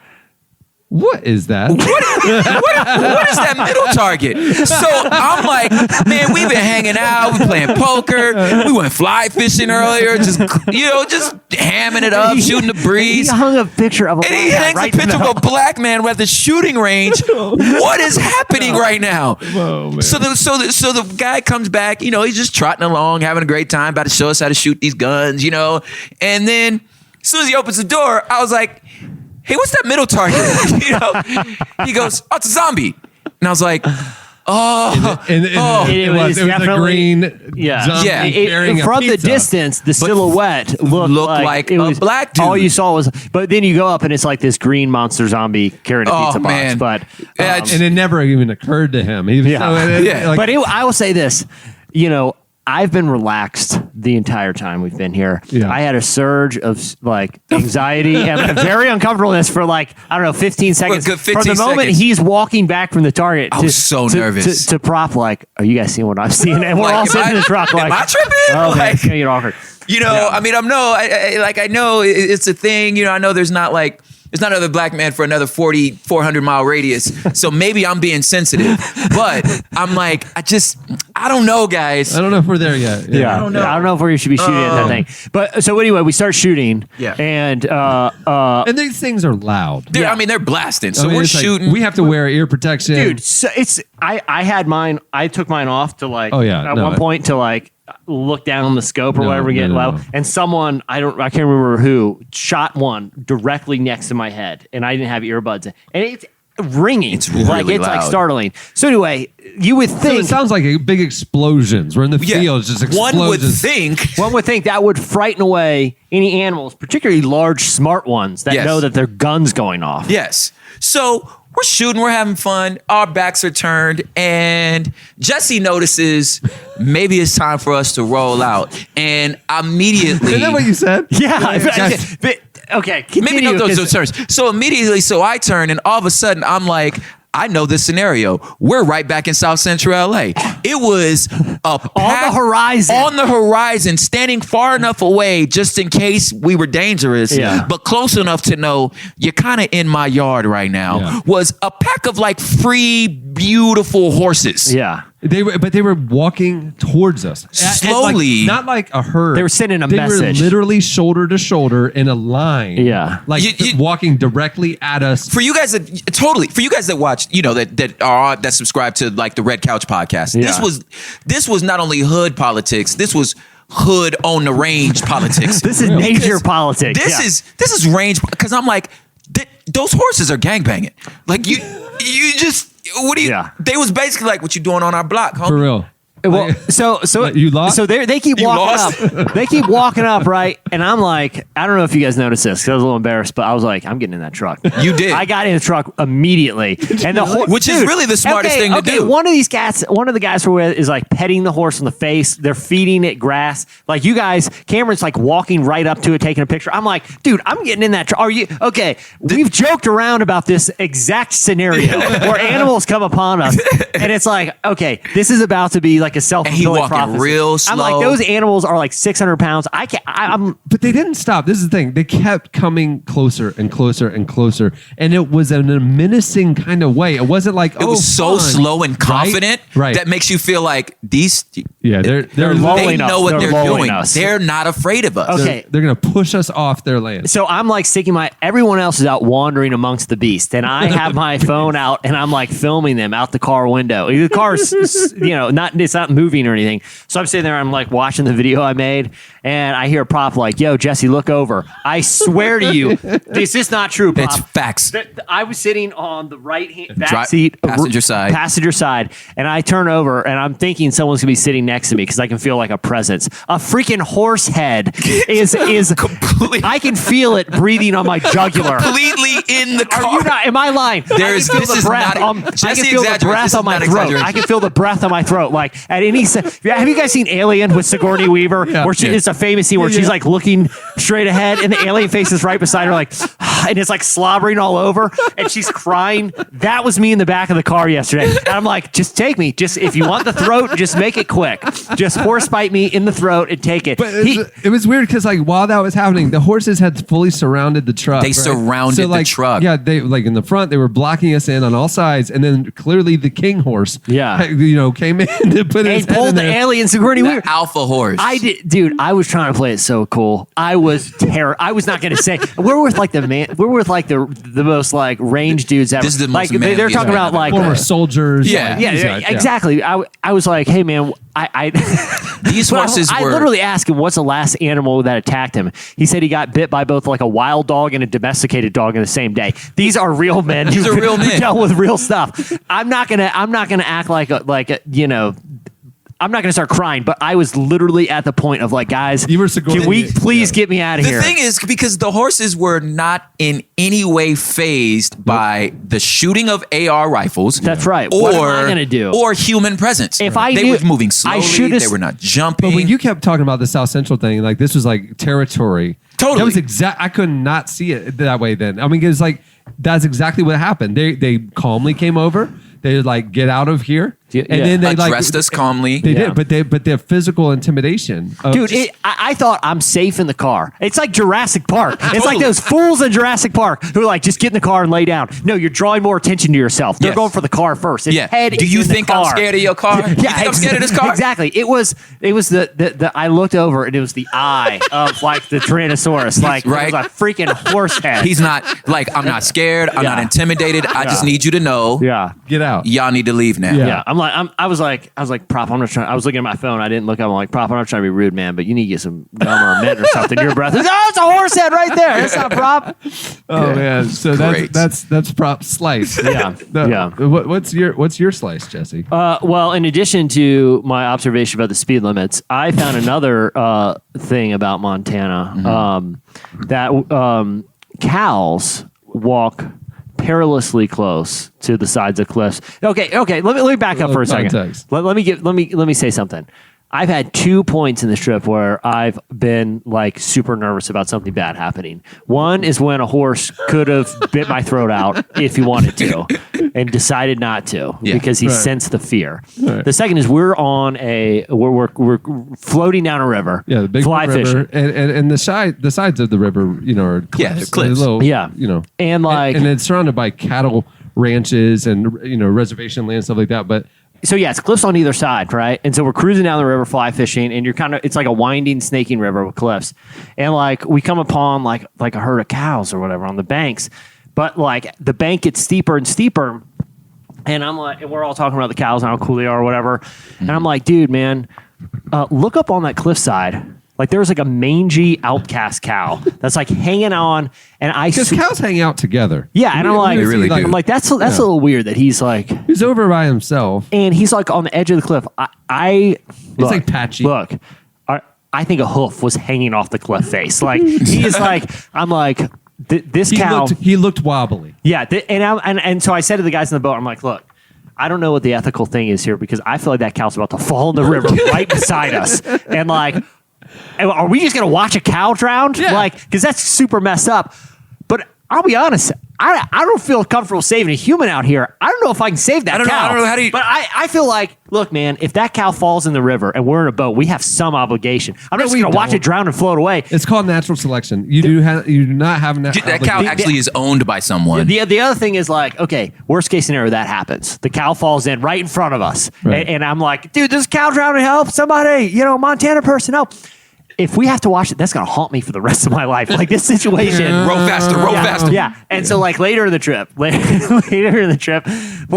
what is that? What is that middle target? So I'm like, man, we've been hanging out, we playing poker, we went fly fishing earlier, just hamming it up, shooting the breeze. He hung a picture of a And he hangs a picture of a black man at the shooting range. What is happening right now? Whoa, man. So the guy comes back, he's just trotting along, having a great time, about to show us how to shoot these guns, And then as soon as he opens the door, I was like, hey, what's that middle target? He goes, oh, it's a zombie. And I was like, It was a definitely- green Yeah, zombie Yeah. carrying a from the pizza. distance, the silhouette looked like it a was, black dude. All you saw was, but then you go up and it's like this green monster zombie carrying a pizza man. box. But Yeah, And it never even occurred to him. He was Yeah. but I will say this, I've been relaxed the entire time we've been here. Yeah. I had a surge of like anxiety and very uncomfortableness for 15 seconds. good 15 from the moment seconds. he's walking back from the target. I was so nervous. To Prop, like, are you guys seeing what I'm seeing? And we're all sitting in the truck like, am I tripping? oh, man, Like, it's gonna get awkward. I mean, I know it's a thing. I know there's not another black man for another 400 mile radius. So maybe I'm being sensitive, but I'm like, I don't know, guys. I don't know if we're there yet. Yeah, I don't know if we should be shooting at that thing. But so anyway, we start shooting. Yeah. And And these things are loud. They're blasting. So I mean, we're it's like, shooting. we have to wear ear protection. dude, so I had mine. I took mine off to Oh, yeah, at no, one point to look down on the scope or No, whatever, get no, loud. no. And someone I can't remember who shot one directly next to my head, and I didn't have earbuds in. And ringing. It's really like it's like loud. startling. So anyway, you would So think it sounds like a big explosions. We're in the field, just explosions. One would think that would frighten away any animals, particularly large, smart ones that Yes. know that their gun's going off. Yes. So we're shooting, we're having fun, our backs are turned, and Jesse notices maybe it's time for us to roll out. And immediately. Is that what you said? Yeah. Guys, But, okay, continue. Maybe not those 'cause- terms. So immediately, I turn, and all of a sudden, I'm like, I know this scenario. We're right back in South Central LA. It was on the horizon. On the horizon, standing far enough away just in case we were dangerous, but close enough to know you're kind of in my yard right now. Yeah. Was a pack of like free, beautiful horses. Yeah. They were walking towards us Slowly. And, not like a herd. They were sending a They message. were literally shoulder to shoulder in a line. Yeah. like walking directly at us. For you guys that watch, that subscribe to like the Red Couch podcast. Yeah. This was not only hood politics. This was hood on the range politics. This is major politics. This is range, because I'm like, those horses are gangbanging. Like you just, what do you? Yeah. They was basically like, what you doing on our block, homie? For real. Well, so You lost? So they keep You walking lost? up. They keep walking up, right? And I'm like, I don't know if you guys noticed this because I was a little embarrassed, but I was like, I'm getting in that truck. You did. I got in the truck immediately, and the horse, Which is really the smartest thing to do. One of the guys we're with is like petting the horse on the face. They're feeding it grass. Like you guys, Cameron's like walking right up to it, taking a picture. I'm like, dude, I'm getting in that truck. Are you okay? We've joked around about this exact scenario where animals come upon us, and it's like, okay, this is about to be like a self-fulfilling walking prophecy. real I'm like, slow. those animals are like 600 pounds. I can't. I'm But they didn't stop. This is the thing. They kept coming closer and closer and closer. And it was in a menacing kind of way. It wasn't like, It was so fun, slow and confident Right. that makes you feel like these. Yeah, they're They lulling us. know what They're they're lulling doing. us. They're not afraid of us. Okay. they're going to push us off their land. So I'm like sticking everyone else is out wandering amongst the beast, and I have my phone out and I'm like filming them out the car window. The car's, it's not moving or anything. So I'm sitting there, I'm like watching the video I made, and I hear a prop like, "Yo, Jesse, look over." I swear to you, this is not true, prop. It's facts. I was sitting on the right hand back seat, passenger side, and I turn over and I'm thinking someone's gonna be sitting next to me because I can feel like a presence. A freaking horse head is Completely. I can feel it breathing on my jugular. Completely in the car. Are you not? Am I lying? There's- I can this feel is the breath. not- I Jesse can feel the exaggerates. breath This on is my not throat. exaggeration. I can feel the breath on my throat. Like at any. Have you guys seen Alien with Sigourney Weaver? Yeah. Where it's a famous scene where she's like looking straight ahead, and the alien face is right beside her, like, and it's like slobbering all over, and she's crying. That was me in the back of the car yesterday, and I'm like, just take me. Just if you want the throat, just make it quick. Just horse bite me in the throat and take it. But it was weird because like while that was happening, the horses had fully surrounded the truck. They surrounded the truck. Yeah, they like in the front, they were blocking us in on all sides, and then clearly the king horse, came in to put his and head pulled in the there. alien Sigourney The Weaver. alpha horse. I did, dude. I was trying to play it so cool. I was I was not going to say we're with like the most like range dudes ever. This is the most like they're manliest talking man about I've like Former soldiers. Yeah. yeah, these guys, exactly. I was like, hey man, I These But horses I were. literally asked him what's the last animal that attacked him. He said he got bit by both like a wild dog and a domesticated dog in the same day. These are real men. These are real who men. dealt with real stuff. I'm not gonna act like I'm not going to start crying, but I was literally at the point of like, guys, You were can we please get me out of The here? thing is, because the horses were not in any way phased by the shooting of AR rifles. That's right. Or, What am I gonna do? Or human presence. If I they knew- were moving I slowly. should've- They were not jumping. But when you kept talking about the South Central thing, like this was like territory. Totally. That was exact. I could not see it that way then. I mean, it's like that's exactly what happened. They calmly came over. They like get out of here, and then they addressed us calmly. They Yeah. did, but their physical intimidation, of Dude, just- I thought I'm safe in the car. It's like Jurassic Park. It's like Totally. those fools in Jurassic Park who are like, just get in the car and lay down. No, you're drawing more attention to yourself. They're Yes. going for the car first. Its Yeah. head Do is you in the think I'm car. scared of your car? You think I'm scared of this car? Exactly. It was the I looked over and it was the eye of like the Tyrannosaurus. Like Right. it was a freaking horse head. He's not like, I'm not scared. I'm Yeah. not intimidated. I just need you to know. yeah. get out. Y'all need to leave now. Yeah. Yeah, I'm I was like, Prop, I'm not trying. I was looking at my phone. I didn't look up. I'm like, Prop, I'm not trying to be rude, man, but you need to get some gum or a mint or something in your breath. Oh, it's a horse head right there. That's not Prop. Oh man, so Great. that's Prop slice. Yeah, yeah. What's your slice, Jesse? Well, in addition to my observation about the speed limits, I found another thing about Montana that cows walk perilously close to the sides of cliffs. Okay. Let me back up for a second. Context. Let me say something. I've had 2 points in this trip where I've been like super nervous about something bad happening. One is when a horse could have bit my throat out if he wanted to and decided not to because he sensed the fear. Right. The second is we're floating down a river. Yeah, the big fly river, fishing. and the sides of the river, are cliffs. Yeah, they're cliffs. Little, And like and it's surrounded by cattle ranches and reservation land, stuff like that. But so it's cliffs on either side, right? And so we're cruising down the river, fly fishing, and it's like a winding, snaking river with cliffs. And like we come upon like a herd of cows or whatever on the banks, but like the bank gets steeper and steeper. And I'm like, and we're all talking about the cows and how cool they are or whatever. And I'm like, dude, man, look up on that cliffside. Like there's like a mangy outcast cow that's like hanging on, and because cows hang out together. Yeah, and I'm like, really do. I'm like, that's a little weird that he's over by himself, and he's like on the edge of the cliff. It's like patchy. Look, I think a hoof was hanging off the cliff face. Like he is like, I'm like, this cow. He looked wobbly. Yeah, and so I said to the guys in the boat, I'm like, look, I don't know what the ethical thing is here because I feel like that cow's about to fall in the river right beside us, and like. Are we just going to watch a cow drown? Yeah. Like, because that's super messed up. But I'll be honest, I don't feel comfortable saving a human out here. I don't know if I can save that cow. I don't know how do you... But I feel like, look, man, if that cow falls in the river and we're in a boat, we have some obligation. I'm not just going to watch it drown and float away. It's called natural selection. You do not have that cow actually is owned by someone. The other thing is like, okay, worst case scenario, that happens. The cow falls in right in front of us. Right. And I'm like, dude, this cow drowning, help somebody, Montana person, help. If we have to watch it, that's going to haunt me for the rest of my life. Like this situation. Row faster. Yeah. And so like later in the trip, one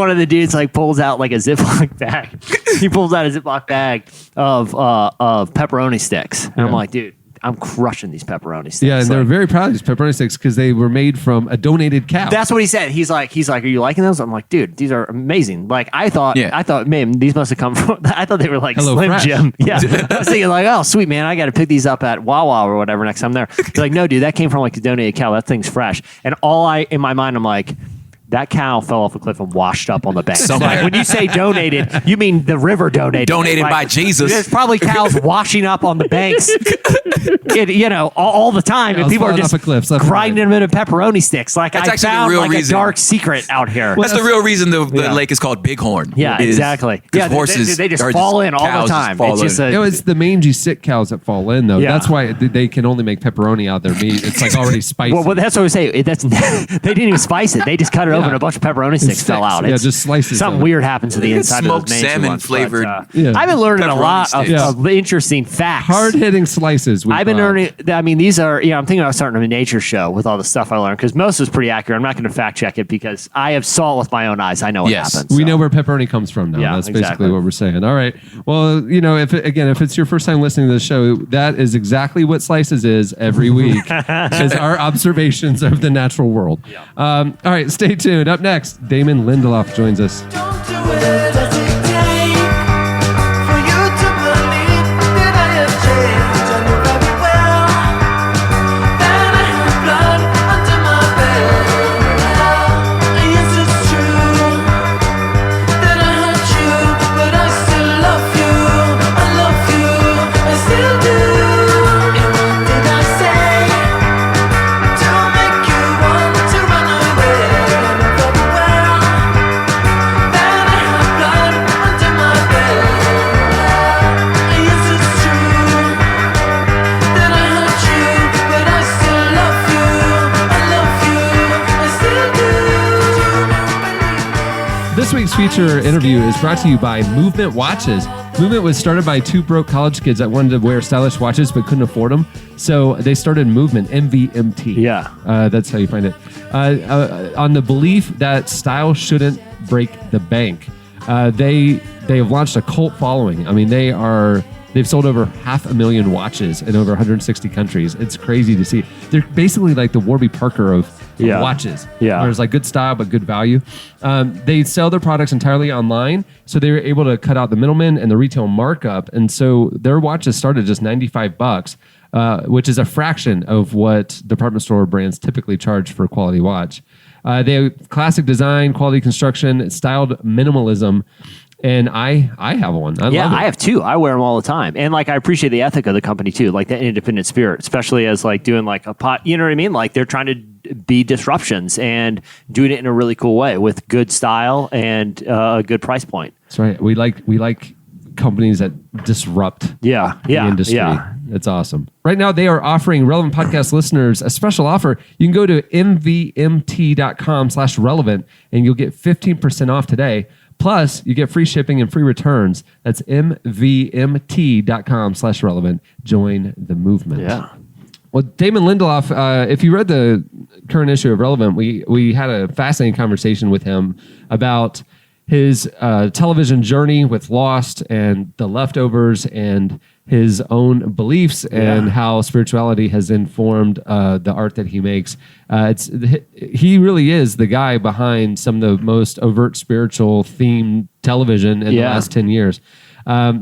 of the dudes like pulls out like a Ziploc bag. He pulls out a Ziploc bag of pepperoni sticks. And I'm like, dude, I'm crushing these pepperoni sticks. Yeah, and they're very proud of these pepperoni sticks because they were made from a donated cow. That's what he said. He's like, are you liking those? I'm like, dude, these are amazing. Like I thought, man, these must have come from. I thought they were like Hello Slim Fresh. Jim. Yeah, I was thinking like, oh sweet man, I got to pick these up at Wawa or whatever next time I'm there. He's like, no, dude, that came from like a donated cow. That thing's fresh. And in my mind, I'm like. That cow fell off a cliff and washed up on the bank. So like, when you say donated, you mean the river donated. Donated by Jesus. There's probably cows washing up on the banks, all the time. Cows And people are falling just off a cliff, grinding them into pepperoni sticks. Like That's I actually the found real like reason. a dark secret out here. That's the real reason the lake is called Bighorn. Yeah, exactly. Yeah, horses they just fall in all the time. It's just it's the mangy sick cows that fall in though. Yeah. That's why they can only make pepperoni out of their meat. It's like already spicy. well, that's what I say. They didn't even spice it. They just cut it open and a bunch of pepperoni sticks fell out. Yeah, just slices. Something weird happens to the inside of smoked those mangy salmon ones, flavored. I've been learning a lot of interesting facts. Hard hitting slices. I've been learning. I mean, these are. I'm thinking about starting a nature show with all the stuff I learned because most is pretty accurate. I'm not going to fact check it because I have saw it with my own eyes. I know what happens. We know where pepperoni comes from now. Yeah, That's exactly. basically what we're saying. All right. Well, if it's your first time listening to the show, that is exactly what Slices is every week. is our observations of the natural world. Yeah. All right. Stay tuned. Up next, Damon Lindelof joins us. Don't do it. Does it take for you to believe that I have changed? I know very well that I have blood under my belt. Yes, it's true that I hurt you, but I still love you. I love you, I still do. And what did I say to make you want to run away? I know very well that I have blood under my belt. Yes, it's true that I hurt you, but I still love you. I love you, I still do. This week's feature interview is brought to you by Movement Watches. Movement was started by two broke college kids that wanted to wear stylish watches but couldn't afford them. So they started Movement, MVMT. Yeah. That's how you find it. On the belief that style shouldn't break the bank. They they have launched a cult following. I mean, they've sold over 500,000 watches in over 160 countries. It's crazy to see. They're basically like the Warby Parker of watches. Yeah. There's like good style, but good value. They sell their products entirely online. So they were able to cut out the middleman and the retail markup. And so their watches started just $95, which is a fraction of what department store brands typically charge for a quality watch. They have classic design, quality construction, styled minimalism. And I have one. I love it. I have two. I wear them all the time. And like, I appreciate the ethic of the company too, like the independent spirit, especially as like doing like a pot, you know what I mean? Like they're trying to be disruptions and doing it in a really cool way with good style and a good price point. That's right. We like companies that disrupt the industry. Yeah. It's awesome. Right now, they are offering Relevant Podcast listeners a special offer. You can go to mvmt.com/relevant and you'll get 15% off today. Plus, you get free shipping and free returns. That's mvmt.com/relevant. Join the movement. Yeah. Well, Damon Lindelof, if you read the current issue of Relevant, we had a fascinating conversation with him about his television journey with Lost and The Leftovers and his own beliefs and how spirituality has informed the art that he makes. He really is the guy behind some of the most overt spiritual themed television in the last 10 years.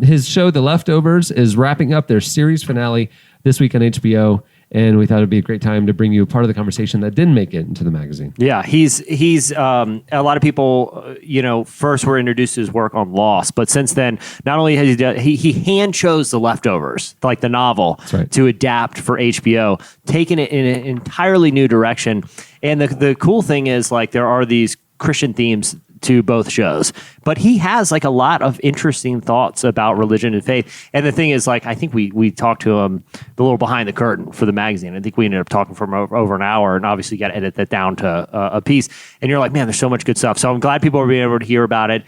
His show, The Leftovers, is wrapping up their series finale this week on HBO. And we thought it'd be a great time to bring you a part of the conversation that didn't make it into the magazine. Yeah, he's a lot of people, first were introduced to his work on Lost, but since then, not only has he hand chose The Leftovers, like the novel, to adapt for HBO, taking it in an entirely new direction. And the cool thing is, like, there are these Christian themes to both shows, but he has like a lot of interesting thoughts about religion and faith. And the thing is, like, I think we talked to him a little behind the curtain for the magazine. I think we ended up talking for over an hour, and obviously you got to edit that down to a piece. And you're like, man, there's so much good stuff. So I'm glad people are being able to hear about it.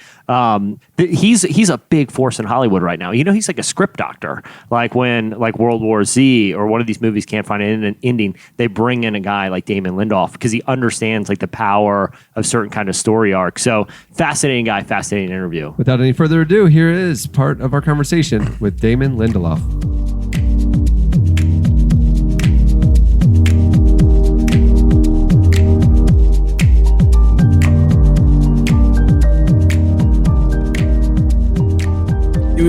He's a big force in Hollywood right now. He's like a script doctor. Like when like World War Z or one of these movies can't find an ending, they bring in a guy like Damon Lindelof because he understands like the power of certain kind of story arc. So fascinating guy, fascinating interview. Without any further ado, here is part of our conversation with Damon Lindelof.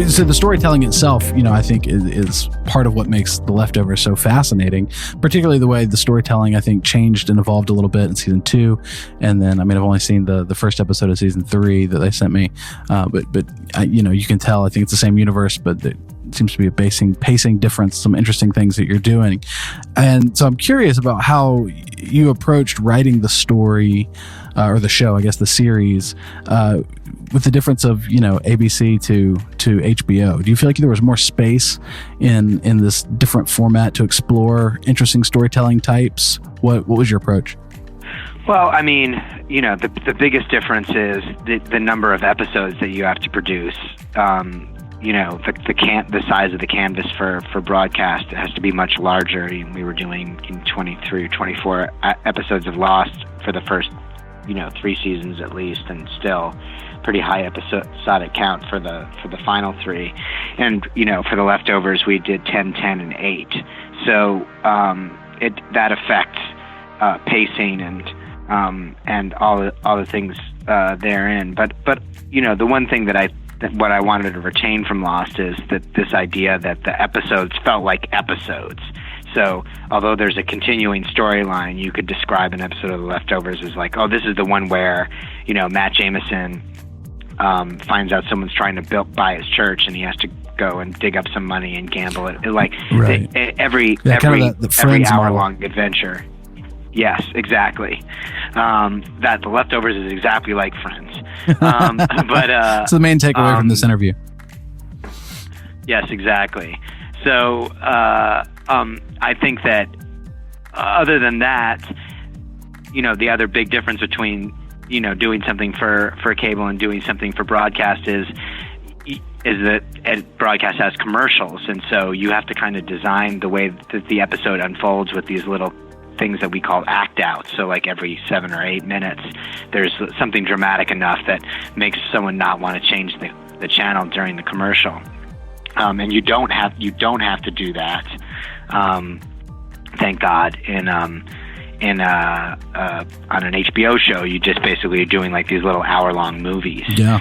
So the storytelling itself, I think is part of what makes The Leftovers so fascinating, particularly the way the storytelling, I think, changed and evolved a little bit in season 2. And then, I've only seen the first episode of season 3 that they sent me. But you can tell, I think it's the same universe, but it seems to be a pacing difference, some interesting things that you're doing. And so I'm curious about how you approached writing the story, or the show, I guess the series, with the difference of ABC to HBO. Do you feel like there was more space in this different format to explore interesting storytelling types? What was your approach? Well, the biggest difference is the number of episodes that you have to produce. The size of the canvas for broadcast has to be much larger. We were doing 23 or 24 episodes of Lost for the first 3 seasons at least, and still pretty high episodic count for the final 3. And for The Leftovers we did 10, 10, and 8. So that affects pacing and all the things therein. But the one thing what I wanted to retain from Lost is that this idea that the episodes felt like episodes. So although there's a continuing storyline, you could describe an episode of The Leftovers as like, oh, this is the one where, Matt Jameson finds out someone's trying to buy his church, and he has to go and dig up some money and gamble it. Like right. every hour-long adventure. Yes, exactly. That The Leftovers is exactly like Friends. But it's the main takeaway from this interview. Yes, exactly. So I think that other than that, the other big difference between doing something for cable and doing something for broadcast is that broadcast has commercials, and so you have to kind of design the way that the episode unfolds with these little things that we call act outs. So like every 7 or 8 minutes, there's something dramatic enough that makes someone not want to change the channel during the commercial. And you don't have to do that. Thank God. On an HBO show, you just basically are doing like these little hour-long movies. Yeah.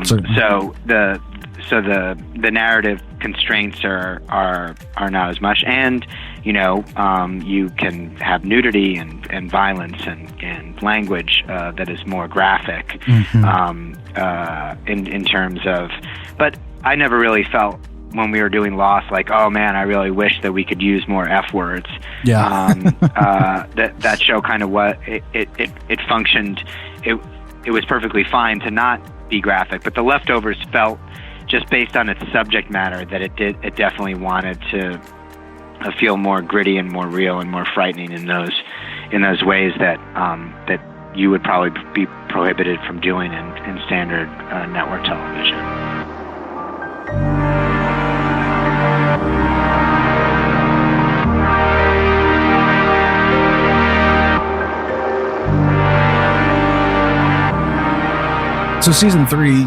So the narrative constraints are not as much, and you can have nudity and violence and language that is more graphic in terms of. But I never really felt when we were doing Lost like, oh man, I really wish that we could use more F words. Yeah. That show kind of it functioned. It was perfectly fine to not be graphic, but The Leftovers felt, just based on its subject matter, that it definitely wanted to feel more gritty and more real and more frightening in those ways that you would probably be prohibited from doing in standard network television. So season 3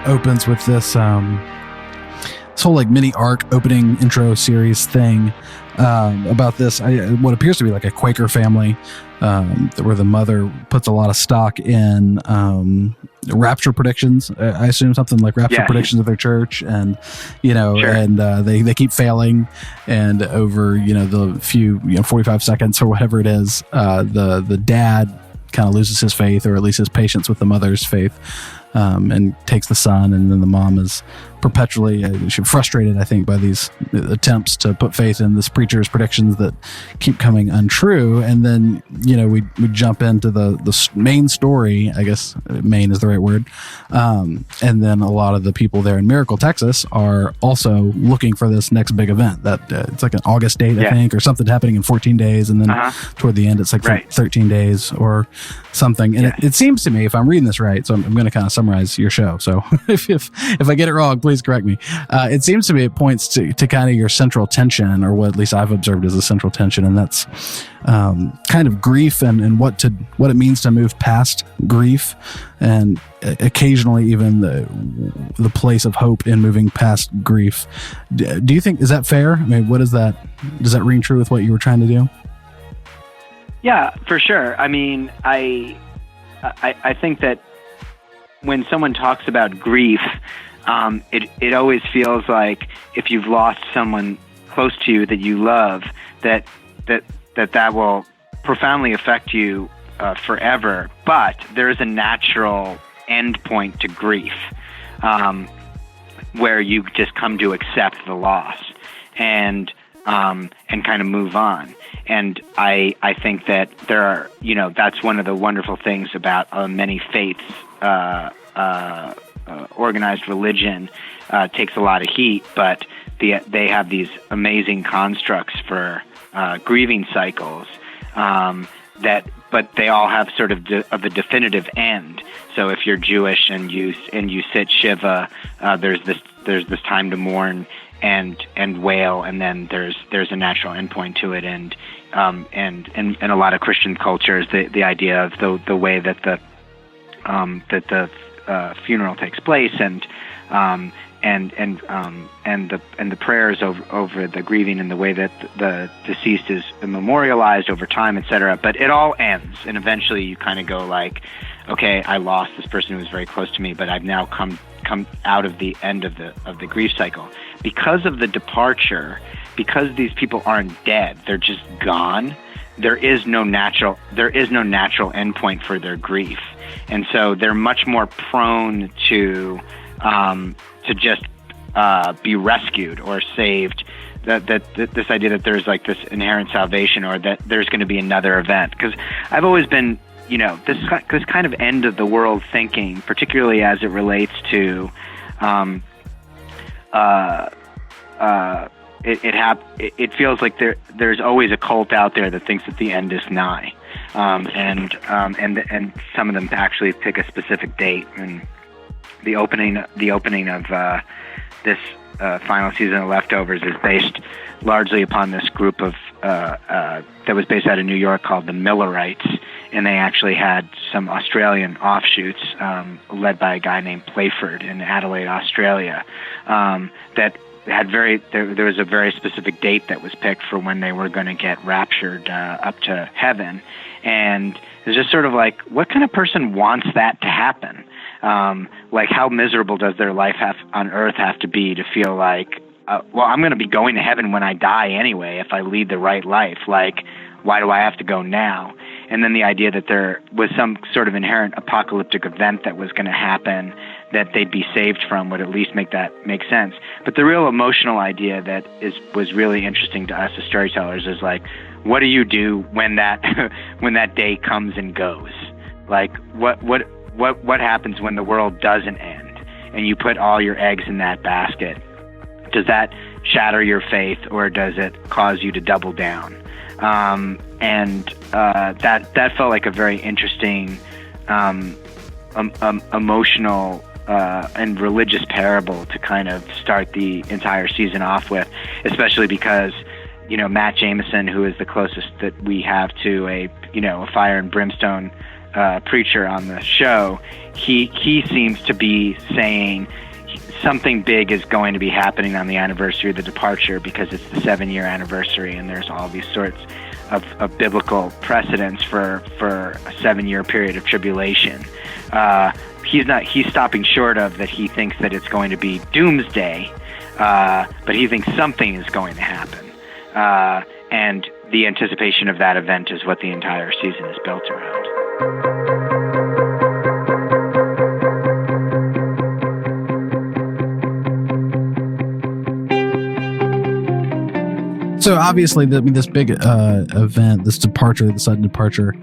opens with this whole like mini arc opening intro series thing about this what appears to be like a Quaker family where the mother puts a lot of stock in rapture predictions. I assume something like rapture predictions of their church, and sure. And they keep failing, and over the few 45 seconds or whatever it is, the dad kind of loses his faith, or at least his patience with the mother's faith, and takes the son, and then the mom is perpetually frustrated, I think, by these attempts to put faith in this preacher's predictions that keep coming untrue. And then we jump into the main story. I guess main is the right word. And then a lot of the people there in Miracle, Texas, are also looking for this next big event. That it's like an August date, I think, or something happening in 14 days, and then toward the end it's like 13 days or something. And it seems to me, if I'm reading this right, so I'm going to kind of summarize your show. So if I get it wrong, please correct me. It seems to me it points to kind of your central tension, or what at least I've observed as a central tension, and that's kind of grief and what it means to move past grief, and occasionally even the place of hope in moving past grief. Do you think, is that fair? I mean, does that ring true with what you were trying to do? Yeah, for sure. I mean, I think that when someone talks about grief, it always feels like if you've lost someone close to you that you love, that will profoundly affect you forever. But there is a natural end point to grief, where you just come to accept the loss and kind of move on. And I think that there are, that's one of the wonderful things about many faiths. Organized religion takes a lot of heat, but they have these amazing constructs for grieving cycles but they all have sort of a definitive end. So if you're Jewish and you sit Shiva, there's this time to mourn and wail, and then there's a natural endpoint to it. And a lot of Christian cultures, the idea of the way that the funeral takes place, and the prayers over the grieving, and the way that the deceased is memorialized over time, etc. But it all ends, and eventually you kind of go like, okay, I lost this person who was very close to me, but I've now come out of the end of the grief cycle because of the departure. Because these people aren't dead, they're just gone. There is no natural endpoint for their grief. And so they're much more prone to just be rescued or saved. That this idea that there's like this inherent salvation, or that there's going to be another event. Because I've always been, this kind of end of the world thinking, particularly as it relates to, it feels like there's always a cult out there that thinks that the end is nigh. And some of them actually pick a specific date. And the opening of this final season of Leftovers is based largely upon this group of that was based out of New York called the Millerites, and they actually had some Australian offshoots led by a guy named Playford in Adelaide, Australia, that had there was a very specific date that was picked for when they were going to get raptured up to heaven. And it's just sort of like, what kind of person wants that to happen? Like, how miserable does their life on earth have to be to feel like, well, I'm going to be going to heaven when I die anyway if I lead the right life. Like, why do I have to go now? And then the idea that there was some sort of inherent apocalyptic event that was going to happen that they'd be saved from would at least make sense. But the real emotional idea that was really interesting to us as storytellers is like, what do you do when that when that day comes and goes? Like, what happens when the world doesn't end and you put all your eggs in that basket? Does that shatter your faith, or does it cause you to double down? That felt like a very interesting, emotional and religious parable to kind of start the entire season off with, especially because, you know, Matt Jameson, who is the closest that we have to a fire and brimstone preacher on the show, he seems to be saying something big is going to be happening on the anniversary of the departure, because it's the 7-year anniversary, and there's all these sorts of biblical precedents for a 7-year period of tribulation. He's stopping short of that. He thinks that it's going to be doomsday, but he thinks something is going to happen. And the anticipation of that event is what the entire season is built around. So obviously, this big event, this departure, the sudden departure,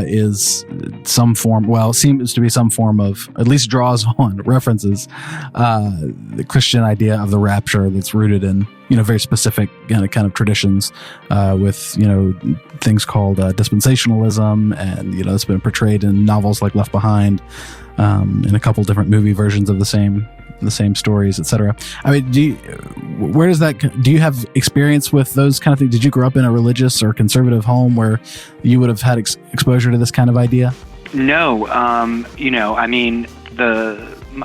is some form. Well, it seems to be some form of, at least draws on, references the Christian idea of the rapture that's rooted in very specific kind of traditions with things called dispensationalism, and it's been portrayed in novels like Left Behind, in a couple different movie versions of the same stories, etc. I mean, do you have experience with those kind of things? Did you grow up in a religious or conservative home where you would have had exposure to this kind of idea? No, I mean,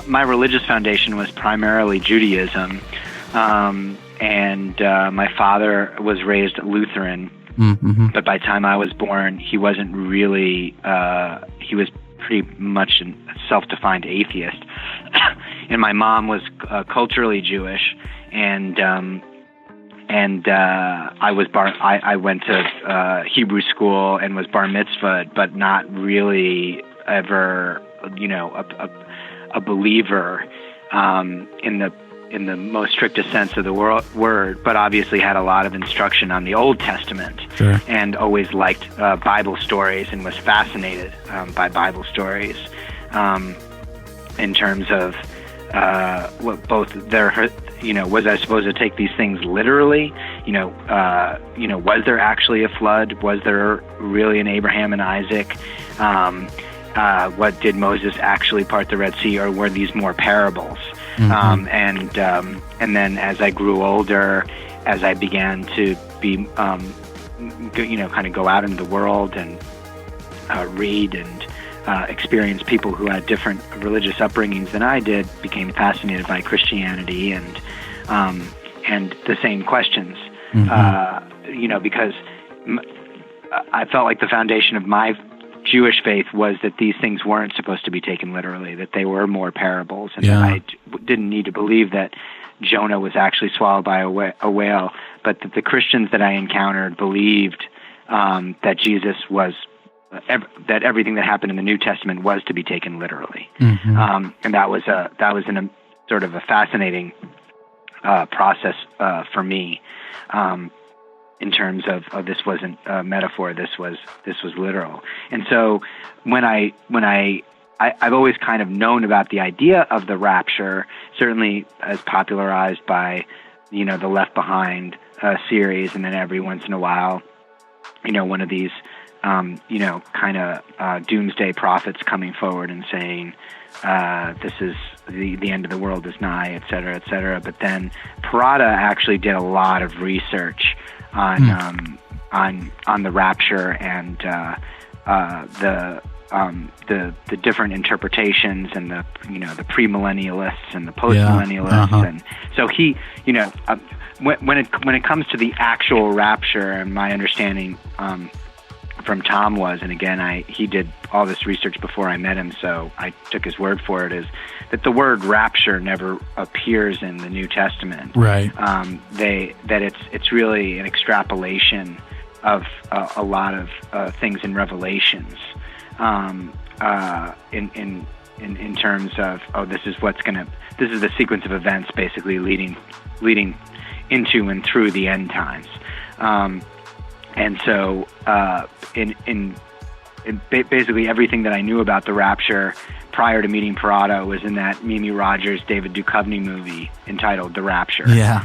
my religious foundation was primarily Judaism, and my father was raised Lutheran, but by the time I was born, he wasn't really, he was pretty much a self-defined atheist. And my mom was culturally Jewish, and I went to Hebrew school and was bar mitzvahed, but not really ever, a believer in the most strictest sense of the word, but obviously had a lot of instruction on the Old Testament. Sure. And always liked Bible stories and was fascinated by Bible stories in terms of what both their, was I supposed to take these things literally? Was there actually a flood? Was there really an Abraham and Isaac? What did Moses actually part the Red Sea, or were these more parables? And then as I grew older, as I began to be, kind of go out into the world and read and experience people who had different religious upbringings than I did, became fascinated by Christianity and the same questions, because I felt like the foundation of my Jewish faith was that these things weren't supposed to be taken literally, that they were more parables, and that I didn't need to believe that Jonah was actually swallowed by a whale, but that the Christians that I encountered believed that Jesus was, that everything that happened in the New Testament was to be taken literally. And that was a sort of a fascinating process for me. In terms of this wasn't a metaphor, this was literal. And so when I've always kind of known about the idea of the rapture, certainly as popularized by, the Left Behind series, and then every once in a while, one of these, kind of doomsday prophets coming forward and saying, this is the end of the world is nigh, et cetera, et cetera. But then Parada actually did a lot of research on the rapture and the different interpretations and the premillennialists and the postmillennialists, and so he, when it comes to the actual rapture, and my understanding from Tom was, and again he did all this research before I met him, so I took his word for it, is that the word rapture never appears in the New Testament. Right. That it's really an extrapolation of a lot of things in Revelations. In terms of this is the sequence of events basically leading into and through the end times, and so in basically everything that I knew about the rapture prior to meeting Parado was in that Mimi Rogers, David Duchovny movie entitled The Rapture. Yeah.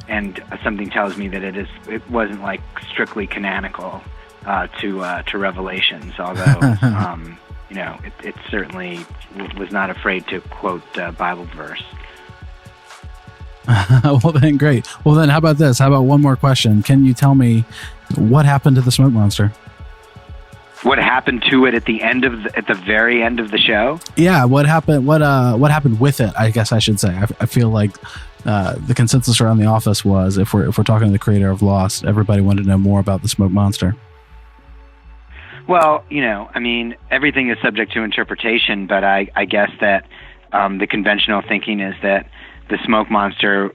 And something tells me that it wasn't like strictly canonical to Revelations, although it certainly was not afraid to quote Bible verse. Well then, great. Well then, how about this? How about one more question? Can you tell me what happened to the smoke monster? What happened to it at the very end of the show? Yeah, what happened? What happened with it? I guess I should say. I feel like the consensus around the office was, if we're talking to the creator of Lost, everybody wanted to know more about the smoke monster. Well, everything is subject to interpretation, but I guess that the conventional thinking is that the smoke monster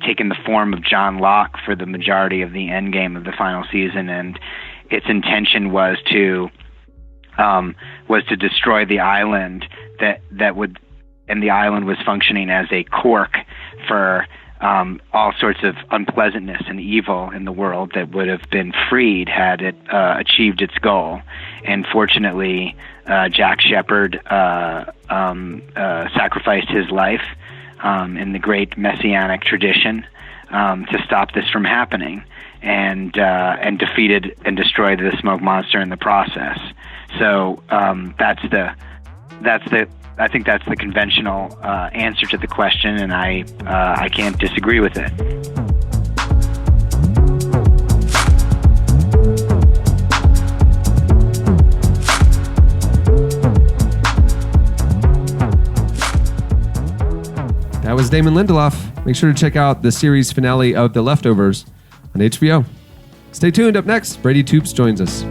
taken the form of John Locke for the majority of the end game of the final season, and its intention was to destroy the island and the island was functioning as a cork for all sorts of unpleasantness and evil in the world that would have been freed had it achieved its goal. And fortunately, Jack Shepherd sacrificed his life in the great messianic tradition to stop this from happening, and defeated and destroyed the smoke monster in the process. So I think that's the conventional answer to the question, and I can't disagree with it. That was Damon Lindelof. Make sure to check out the series finale of The Leftovers on HBO. Stay tuned. Up next, Brady Toops joins us.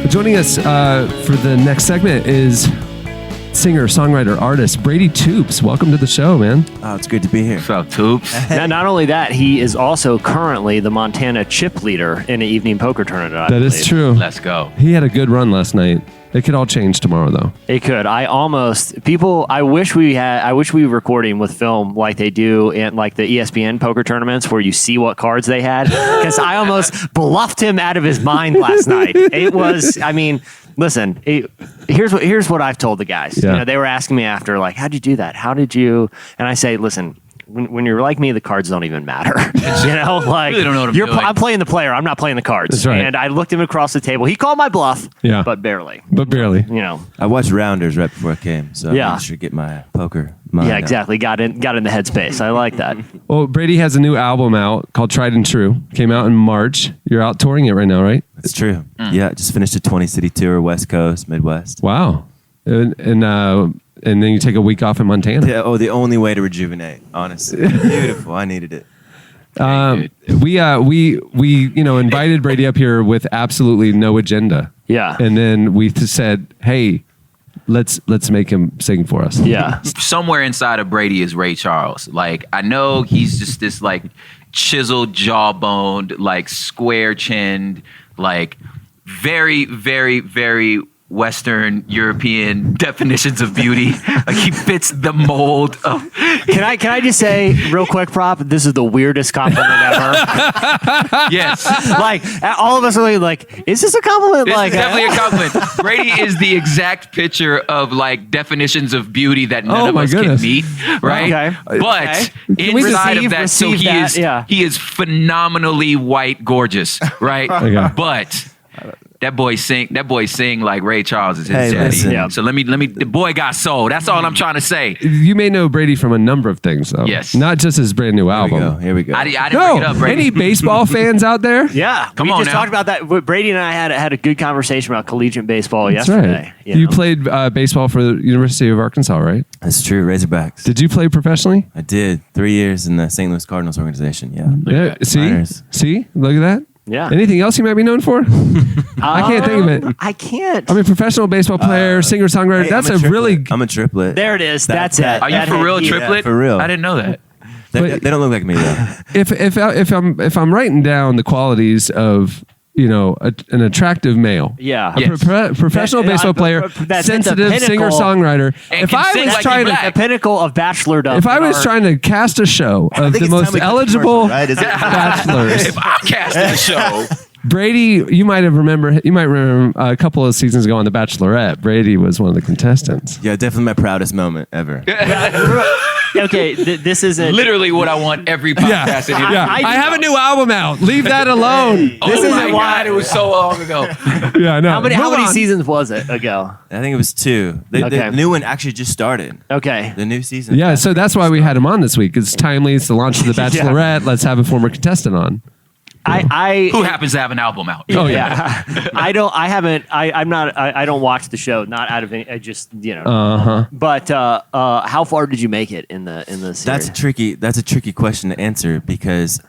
Joining us for the next segment is singer, songwriter, artist Brady Toops. Welcome to the show, man. Oh, it's good to be here. What's up, Toops? Now, not only that, he is also currently the Montana chip leader in an evening poker tournament. I That believe. is true. Let's go. He had a good run last night. It could all change tomorrow, though. It could. I wish we were recording with film like they do in like the ESPN poker tournaments where you see what cards they had, because I almost bluffed him out of his mind last night. It was, listen, here's what I've told the guys. Yeah. They were asking me after, like, how'd you do that? How did you? And I say, listen, when you're like me, the cards don't even matter. Like really don't know what I'm doing. I'm playing the player. I'm not playing the cards. That's right. And I looked him across the table. He called my bluff, but barely. But barely. I watched Rounders right before I came, so I made sure to get my poker mind out. Exactly. Got in the headspace. I like that. Well, Brady has a new album out called Tried and True. Came out in March. You're out touring it right now, right? That's true. Yeah, just finished a 20-city tour, West Coast, Midwest. Wow. And then you take a week off in Montana. Yeah, the only way to rejuvenate, honestly. Beautiful. I needed it. We invited Brady up here with absolutely no agenda. Yeah. And then we said, hey, let's make him sing for us. Yeah. Somewhere inside of Brady is Ray Charles. Like, I know he's just this like chiseled, jawboned, like square chinned, like very, very, very Western European definitions of beauty. Like he fits the mold of. Can I just say real quick, Prop? This is the weirdest compliment ever. Yes, Like all of us are like, is this a compliment? this Like is definitely a compliment. Brady is the exact picture of like definitions of beauty that none of my us goodness. can meet, right? Okay. But Can we inside of receive- that, so receive he that? is Yeah. he is phenomenally white, gorgeous, right? Okay. But. That boy sing like Ray Charles is his Hey, daddy. listen. Yeah. So let me. The boy got soul. That's all I'm trying to say. You may know Brady from a number of things, though. Yes. Not just his brand new album. Here we go. I didn't No, bring it up, Brady. any baseball fans out there? Yeah, Come we on just now. talked about that. Brady and I had a good conversation about collegiate baseball That's yesterday. right. You know? played baseball for the University of Arkansas, right? That's true. Razorbacks. Did you play professionally? I did 3 years in the St. Louis Cardinals organization. Yeah. Yeah. See? Minors. See? Look at that. Yeah. Anything else you might be known for? I can't think of it. I can't. I mean, professional baseball player, singer, songwriter. Hey, that's I'm a triplet. really. I'm a triplet. There it is. That's it. Are you That for hit real, you. triplet? for real. I didn't know that. They don't look like me though. If I'm writing down the qualities of an attractive male, Yeah. a professional That- baseball player, that's at the sensitive pinnacle- singer songwriter. And If can I sing was like trying he to, black. The pinnacle of bachelordom. if I was trying to cast a show of the most eligible right? Is it? bachelors, If I'm casting a show, Brady, you might remember a couple of seasons ago on The Bachelorette. Brady was one of the contestants. Yeah, definitely my proudest moment ever. okay, this isn't. literally what I want every podcast to do. I have a new album out. Leave that alone. Oh This my isn't why- God, it was so long ago. Yeah, I know. How many Move on. seasons was it ago? I think it was 2. The Okay. new one actually just started. Okay. The new season. Yeah, so that's why we had him on this week. It's timely. It's the launch of The Bachelorette. Let's have a former contestant on. Who happens to have an album out? Oh yeah. I don't watch the show. Not out of any. I just Uh-huh. But how far did you make it in the series? That's a tricky question to answer because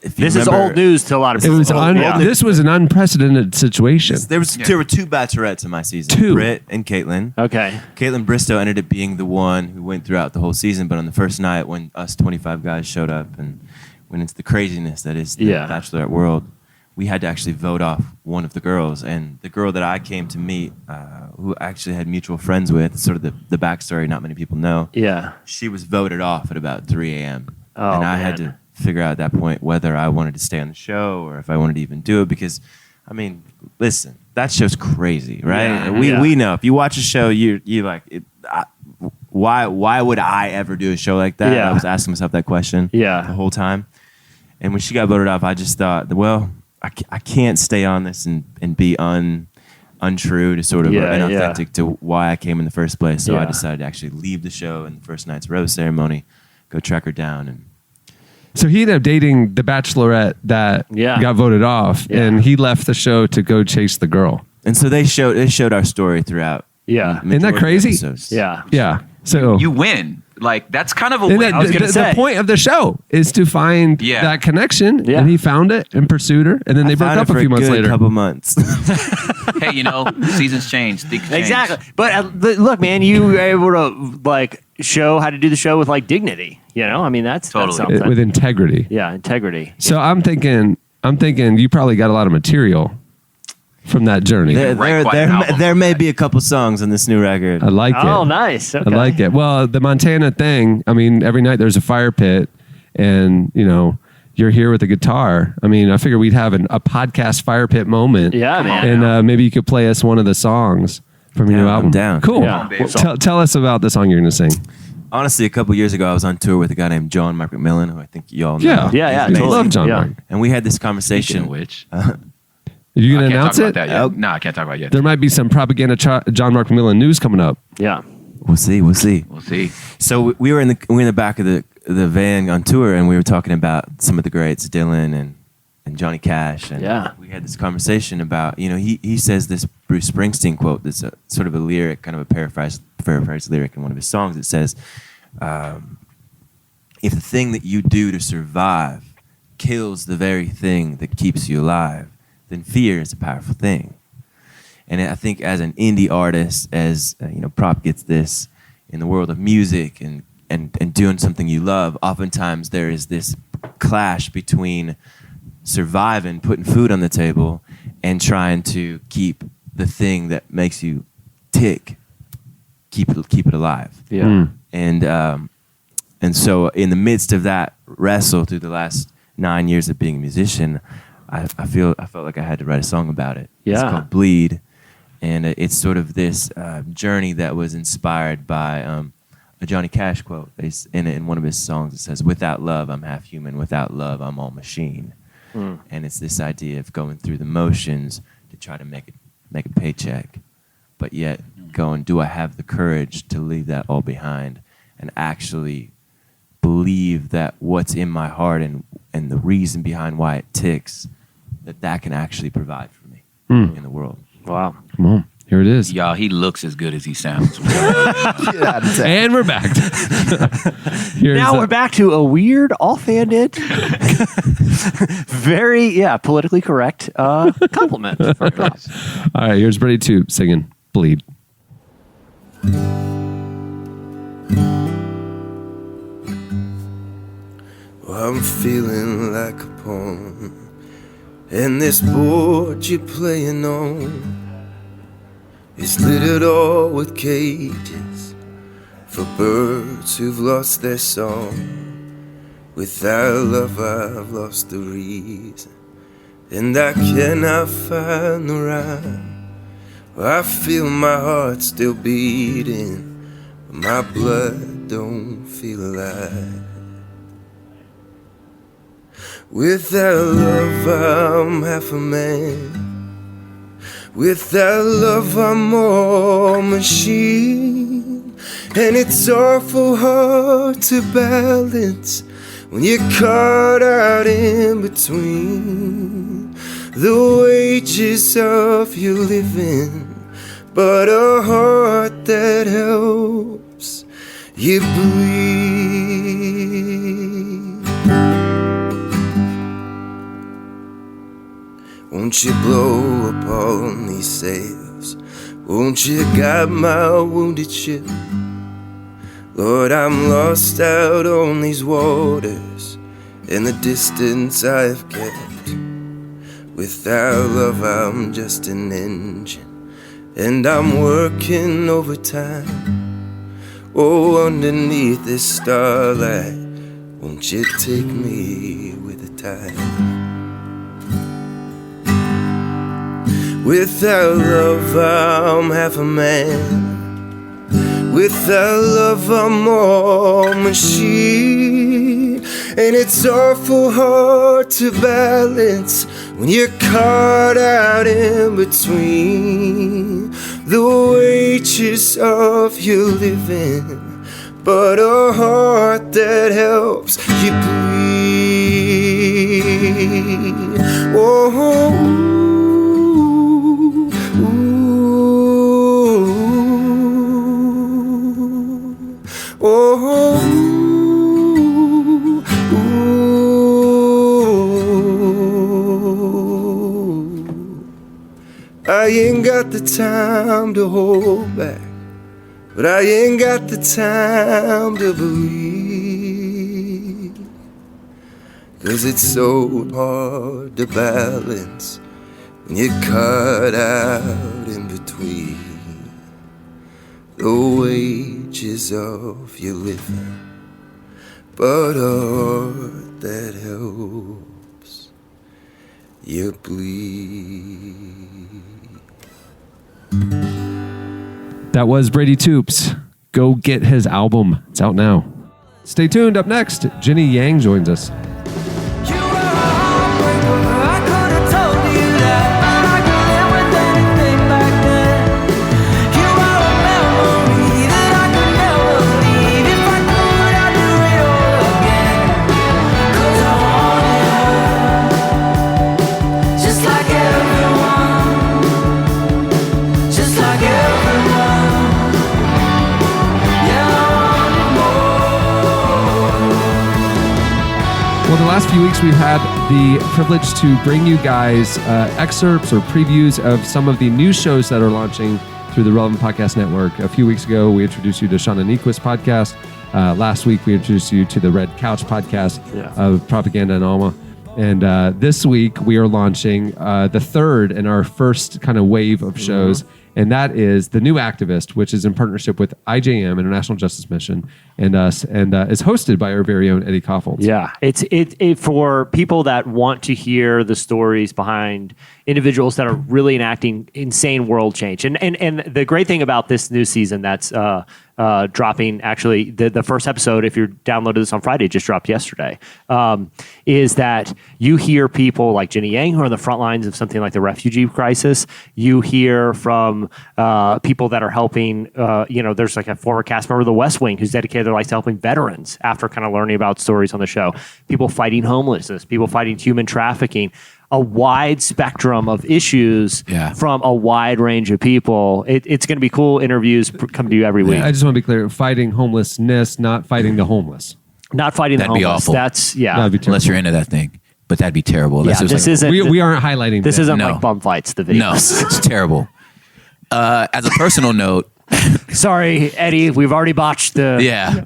if you This is remember, old news to a lot of It people. was Yeah. this was an unprecedented situation. There were 2 bachelorettes in my season. 2. Britt and Caitlin. Okay. Caitlin Bristow ended up being the one who went throughout the whole season, but on the first night when us 25 guys showed up and when it's the craziness that is the bachelorette world, we had to actually vote off one of the girls. And the girl that I came to meet, who I actually had mutual friends with, sort of the backstory not many people know, Yeah. she was voted off at about 3 a.m. Oh, and I had man. to figure out at that point whether I wanted to stay on the show or if I wanted to even do it because, I mean, listen, that show's crazy, right? Yeah. We know. If you watch a show, you like it. Why would I ever do a show like that? Yeah. I was asking myself that question Yeah. the whole time. And when she got voted off, I just thought, well, I can't stay on this and be untrue to sort of inauthentic to why I came in the first place. So I decided to actually leave the show in the first night's rose ceremony, go track her down. And So he ended up dating the Bachelorette that got voted off, and he left the show to go chase the girl. And so they showed our story throughout. Yeah. Isn't that majority of crazy? episodes. Yeah. Yeah. So You win. Like that's kind of a and win. the point of the show is to find that connection, and he found it and pursued her, and then they broke found up it a for few months good later. couple months. Hey, seasons change. Things change. Exactly. But look, man, you were able to like show how to do the show with like dignity. I mean, that's something. With integrity. Yeah, integrity. So I'm thinking you probably got a lot of material from that journey. There may be a couple songs on this new record. I like it. Oh, nice. Okay. I like it. Well, the Montana thing, I mean, every night there's a fire pit and, you're here with a guitar. I mean, I figure we'd have a podcast fire pit moment. Yeah, man. And maybe you could play us one of the songs from your new album. I'm down. Cool. Yeah. Well, tell us about the song you're going to sing. Honestly, a couple years ago, I was on tour with a guy named John Mark McMillan, who I think you all know. Yeah. Yeah, I totally. love John Yeah. Mark. And we had this conversation. Which Are you going I to can't announce talk it? about that yet. No, I can't talk about it yet. There might be some propaganda John Mark McMillan news coming up. Yeah. We'll see. We'll see. So we were in the back of the van on tour, and we were talking about some of the greats, Dylan and Johnny Cash, and we had this conversation about he says this Bruce Springsteen quote that's a sort of a lyric, kind of a paraphrase lyric in one of his songs. It says, "If the thing that you do to survive kills the very thing that keeps you alive, then fear is a powerful thing." And I think as an indie artist, as Prop gets this in the world of music and doing something you love, oftentimes there is this clash between surviving, putting food on the table, and trying to keep the thing that makes you tick, keep it alive. Yeah. And so in the midst of that wrestle through the last 9 years of being a musician, I felt like I had to write a song about it. Yeah. It's called Bleed, and it's sort of this journey that was inspired by a Johnny Cash quote. In one of his songs, it says, "Without love, I'm half human. Without love, I'm all machine." And it's this idea of going through the motions to try to make a paycheck, but yet going, do I have the courage to leave that all behind and actually believe that what's in my heart and the reason behind why it ticks, that can actually provide for me in the world. Wow. Come on. Here it is. Y'all, he looks as good as he sounds. And we're back. Now we're back to a weird, offhanded, very, politically correct compliment. For us. All right, here's Brady Toops singing Bleed. I'm feeling like a pawn, and this board you're playing on is littered all with cages for birds who've lost their song. Without love I've lost the reason, and I cannot find the rhyme. I feel my heart still beating, but my blood don't feel alive. Without love I'm half a man. Without love I'm more machine. And it's awful hard to balance when you're caught out in between the wages of your living, but a heart that helps you bleed. Won't you blow upon these sails? Won't you guide my wounded ship? Lord, I'm lost out on these waters, and the distance I've kept. Without love I'm just an engine, and I'm working overtime. Oh, underneath this starlight, won't you take me with the tide? Without love I'm half a man. Without love I'm more machine. And it's awful hard to balance when you're caught out in between the wages of your living, but a heart that helps you bleed. Oh, I ain't got the time to hold back, but I ain't got the time to believe. 'Cause it's so hard to balance when you're caught out in between the wages of your living, but a heart that helps you bleed. That was Brady Toops. Go get his album. It's out now. Stay tuned. Up next, Jenny Yang joins us. Well, the last few weeks we've had the privilege to bring you guys excerpts or previews of some of the new shows that are launching through the Relevant Podcast Network. A few weeks ago, we introduced you to Shauna Niequist's podcast. Last week, we introduced you to the Red Couch podcast of Propaganda and Alma. And this week we are launching the third in our first kind of wave of shows. And that is The New Activist, which is in partnership with IJM, International Justice Mission, and us, and is hosted by our very own Eddie Koffolds. Yeah, it's for people that want to hear the stories behind individuals that are really enacting insane world change. And the great thing about this new season that's dropping, actually, the first episode, if you downloaded this on Friday, just dropped yesterday, is that you hear people like Jenny Yang who are on the front lines of something like the refugee crisis. You hear from people that are helping, there's like a former cast member of The West Wing who's dedicated their life to helping veterans after kind of learning about stories on the show. People fighting homelessness, people fighting human trafficking. A wide spectrum of issues from a wide range of people. It's going to be cool. Interviews come to you every week. I just want to be clear: fighting homelessness, not fighting the homeless. Not fighting That'd the be homeless. awful. That's That'd be terrible. Unless you're into that thing. But that'd be terrible. Yeah, this isn't. We aren't highlighting. This that. isn't No. like bum fights. The video. No, it's terrible. As a personal note, Sorry, Eddie. We've already botched the. yeah.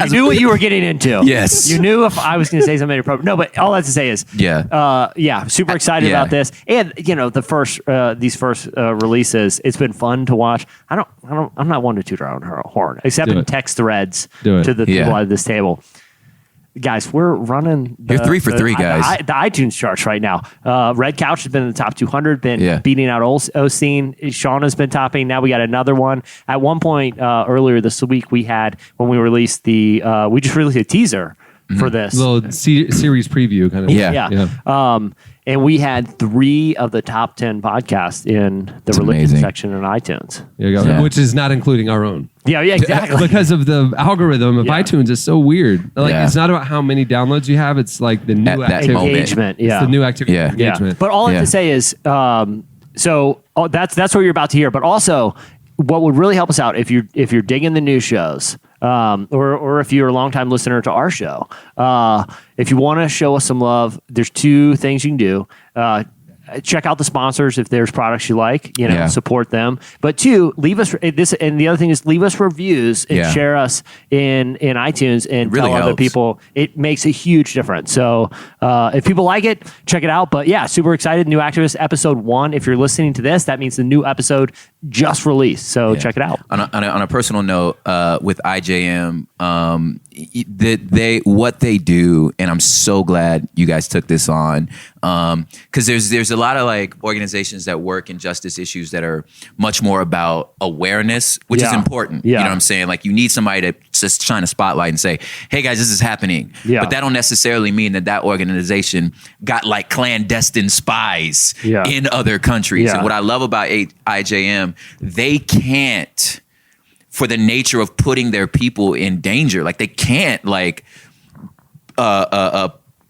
You knew what you were getting into. Yes. You knew if I was going to say something appropriate. No, but all I have to say is, super excited about this. And the first these first releases, it's been fun to watch. I'm not one to toot our own horn, except in text threads to the people at this table. Guys, we're running. You're 3 for 3, guys. The iTunes charts right now. Red Couch has been in the top 200, been Yeah. beating out Osteen. Sean has been topping. Now we got another one. At one point earlier this week, we had, when we released we just released a teaser for this. Little series preview kind of. Yeah. And we had 3 of the top 10 podcasts in the religion amazing. section in iTunes. Yeah. Which is not including our own. Yeah, exactly. Because of the algorithm of iTunes is so weird. Like it's not about how many downloads you have. It's like the new that activity. engagement. It's the new activity Yeah. engagement. But all I have to say is, that's what you're about to hear. But also, what would really help us out if you're digging the new shows, or if you're a longtime listener to our show, if you want to show us some love, there's 2 things you can do. Check out the sponsors if there's products you like, support them. But 2, leave us this, and the other thing is leave us reviews and share us in iTunes and really tell other helps. people. It makes a huge difference. So if people like it, check it out. But yeah, super excited. New Activist episode 1. If you're listening to this, that means the new episode just released. So check it out. On a personal note, with IJM, what they do, and I'm so glad you guys took this on, because there's a lot of like organizations that work in justice issues that are much more about awareness, which is important. You know what I'm saying? Like you need somebody to just shine a spotlight and say, hey guys, this is happening. But that don't necessarily mean that organization got like clandestine spies in other countries. And what I love about IJM, they can't, for the nature of putting their people in danger, like they can't like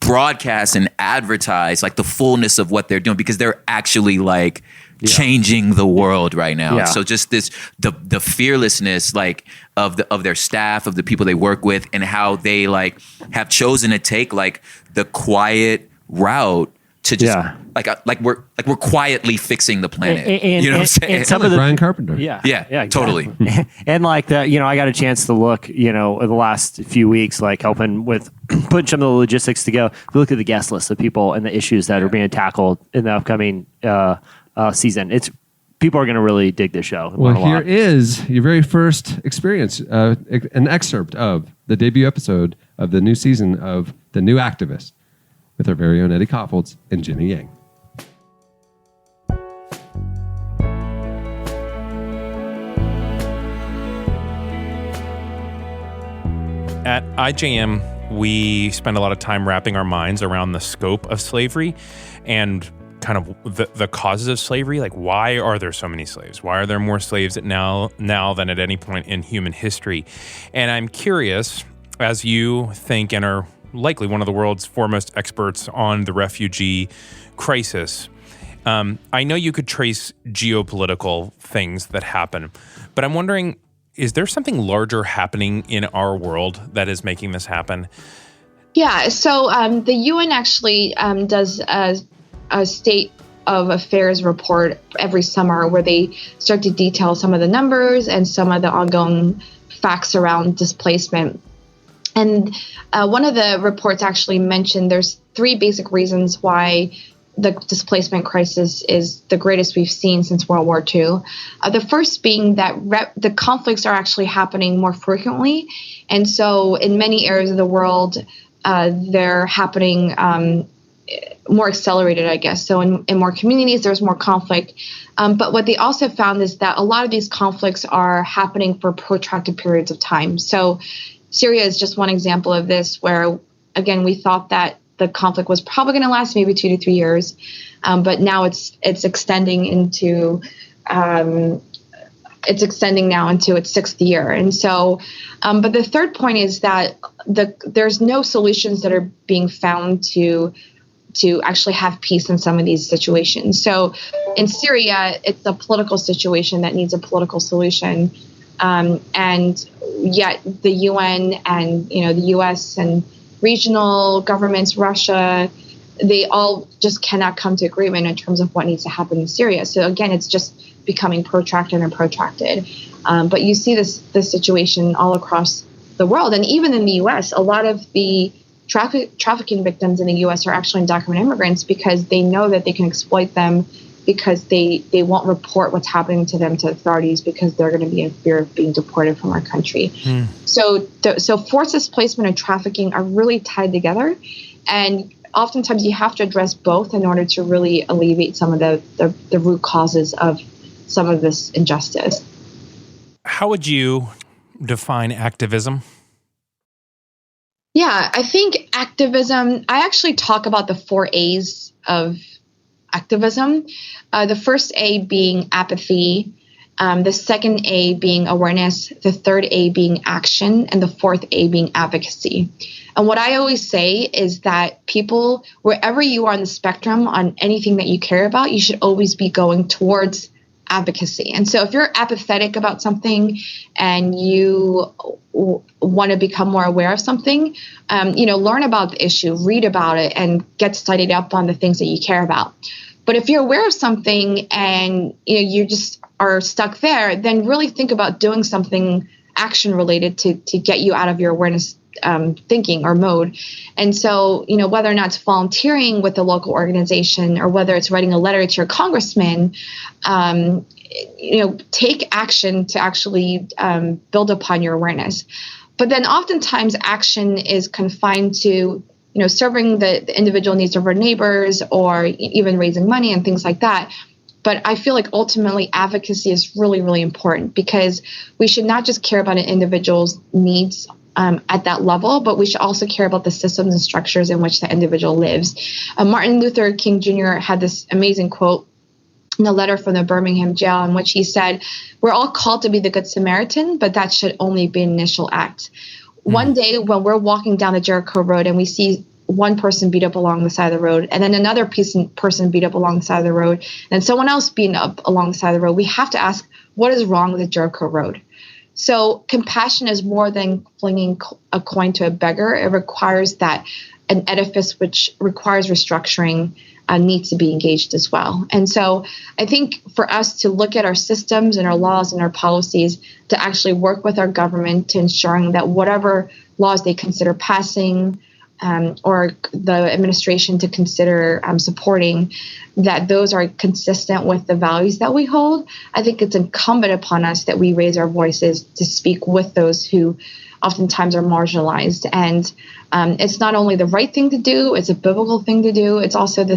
broadcast and advertise like the fullness of what they're doing, because they're actually like changing the world right now. So just the fearlessness like of their staff, of the people they work with, and how they like have chosen to take like the quiet route to just like we're quietly fixing the planet. And, you know what I'm saying? And some like of the Brian Carpenter. Yeah, totally. And like I got a chance to look, the last few weeks, like helping with putting some of the logistics together. Look at the guest list of people and the issues that are being tackled in the upcoming season. People are going to really dig this show. Well, here is your very first experience, an excerpt of the debut episode of the new season of The New Activist with our very own Eddie Koffolds and Jenny Yang. At IJM, we spend a lot of time wrapping our minds around the scope of slavery and kind of the causes of slavery. Like, why are there so many slaves? Why are there more slaves now than at any point in human history? And I'm curious, as you think and are likely one of the world's foremost experts on the refugee crisis, I know you could trace geopolitical things that happen, but I'm wondering, is there something larger happening in our world that is making this happen? Yeah, so the UN actually does a state of affairs report every summer where they start to detail some of the numbers and some of the ongoing facts around displacement. And one of the reports actually mentioned there's 3 basic reasons why the displacement crisis is the greatest we've seen since World War II. The first being that the conflicts are actually happening more frequently. And so in many areas of the world, they're happening more accelerated, I guess. So in more communities, there's more conflict. But what they also found is that a lot of these conflicts are happening for protracted periods of time. So Syria is just one example of this, where, again, we thought that the conflict was probably going to last maybe 2 to 3 years, but now it's extending into now into its 6th year. And so, but the third point is that there's no solutions that are being found to actually have peace in some of these situations. So in Syria, it's a political situation that needs a political solution. And yet the UN and, the US and regional governments, Russia, they all just cannot come to agreement in terms of what needs to happen in Syria. So again, it's just becoming protracted and protracted. But you see this situation all across the world. And even in the US, a lot of the trafficking victims in the US are actually undocumented immigrants, because they know that they can exploit them, because they won't report what's happening to them to authorities, because they're going to be in fear of being deported from our country. So forced displacement and trafficking are really tied together, and oftentimes you have to address both in order to really alleviate some of the root causes of some of this injustice. How would you define activism? Yeah, I think activism, I actually talk about the 4 A's of activism. The first A being apathy, the second A being awareness, the third A being action, and the fourth A being advocacy. And what I always say is that people, wherever you are on the spectrum on anything that you care about, you should always be going towards advocacy. And so if you're apathetic about something and you want to become more aware of something, learn about the issue, read about it, and get studied up on the things that you care about. But if you're aware of something and you just are stuck there, then really think about doing something action related to get you out of your awareness thinking or mode. And so, whether or not it's volunteering with a local organization, or whether it's writing a letter to your congressman, take action to actually build upon your awareness. But then oftentimes action is confined to, serving the individual needs of our neighbors, or even raising money and things like that. But I feel like ultimately advocacy is really, really important, because we should not just care about an individual's needs at that level, but we should also care about the systems and structures in which the individual lives. Martin Luther King Jr. had this amazing quote in a letter from the Birmingham jail, in which he said, "We're all called to be the Good Samaritan, but that should only be an initial act." One day when we're walking down the Jericho Road and we see one person beat up along the side of the road, and then another person beat up along the side of the road, and someone else beaten up along the side of the road, we have to ask, what is wrong with the Jericho Road? So compassion is more than flinging a coin to a beggar. It requires that an edifice which requires restructuring needs to be engaged as well. And so I think for us to look at our systems and our laws and our policies, to actually work with our government to ensuring that whatever laws they consider passing, or the administration to consider supporting, that those are consistent with the values that we hold. I think it's incumbent upon us that we raise our voices to speak with those who oftentimes are marginalized. And it's not only the right thing to do, it's a biblical thing to do. It's also the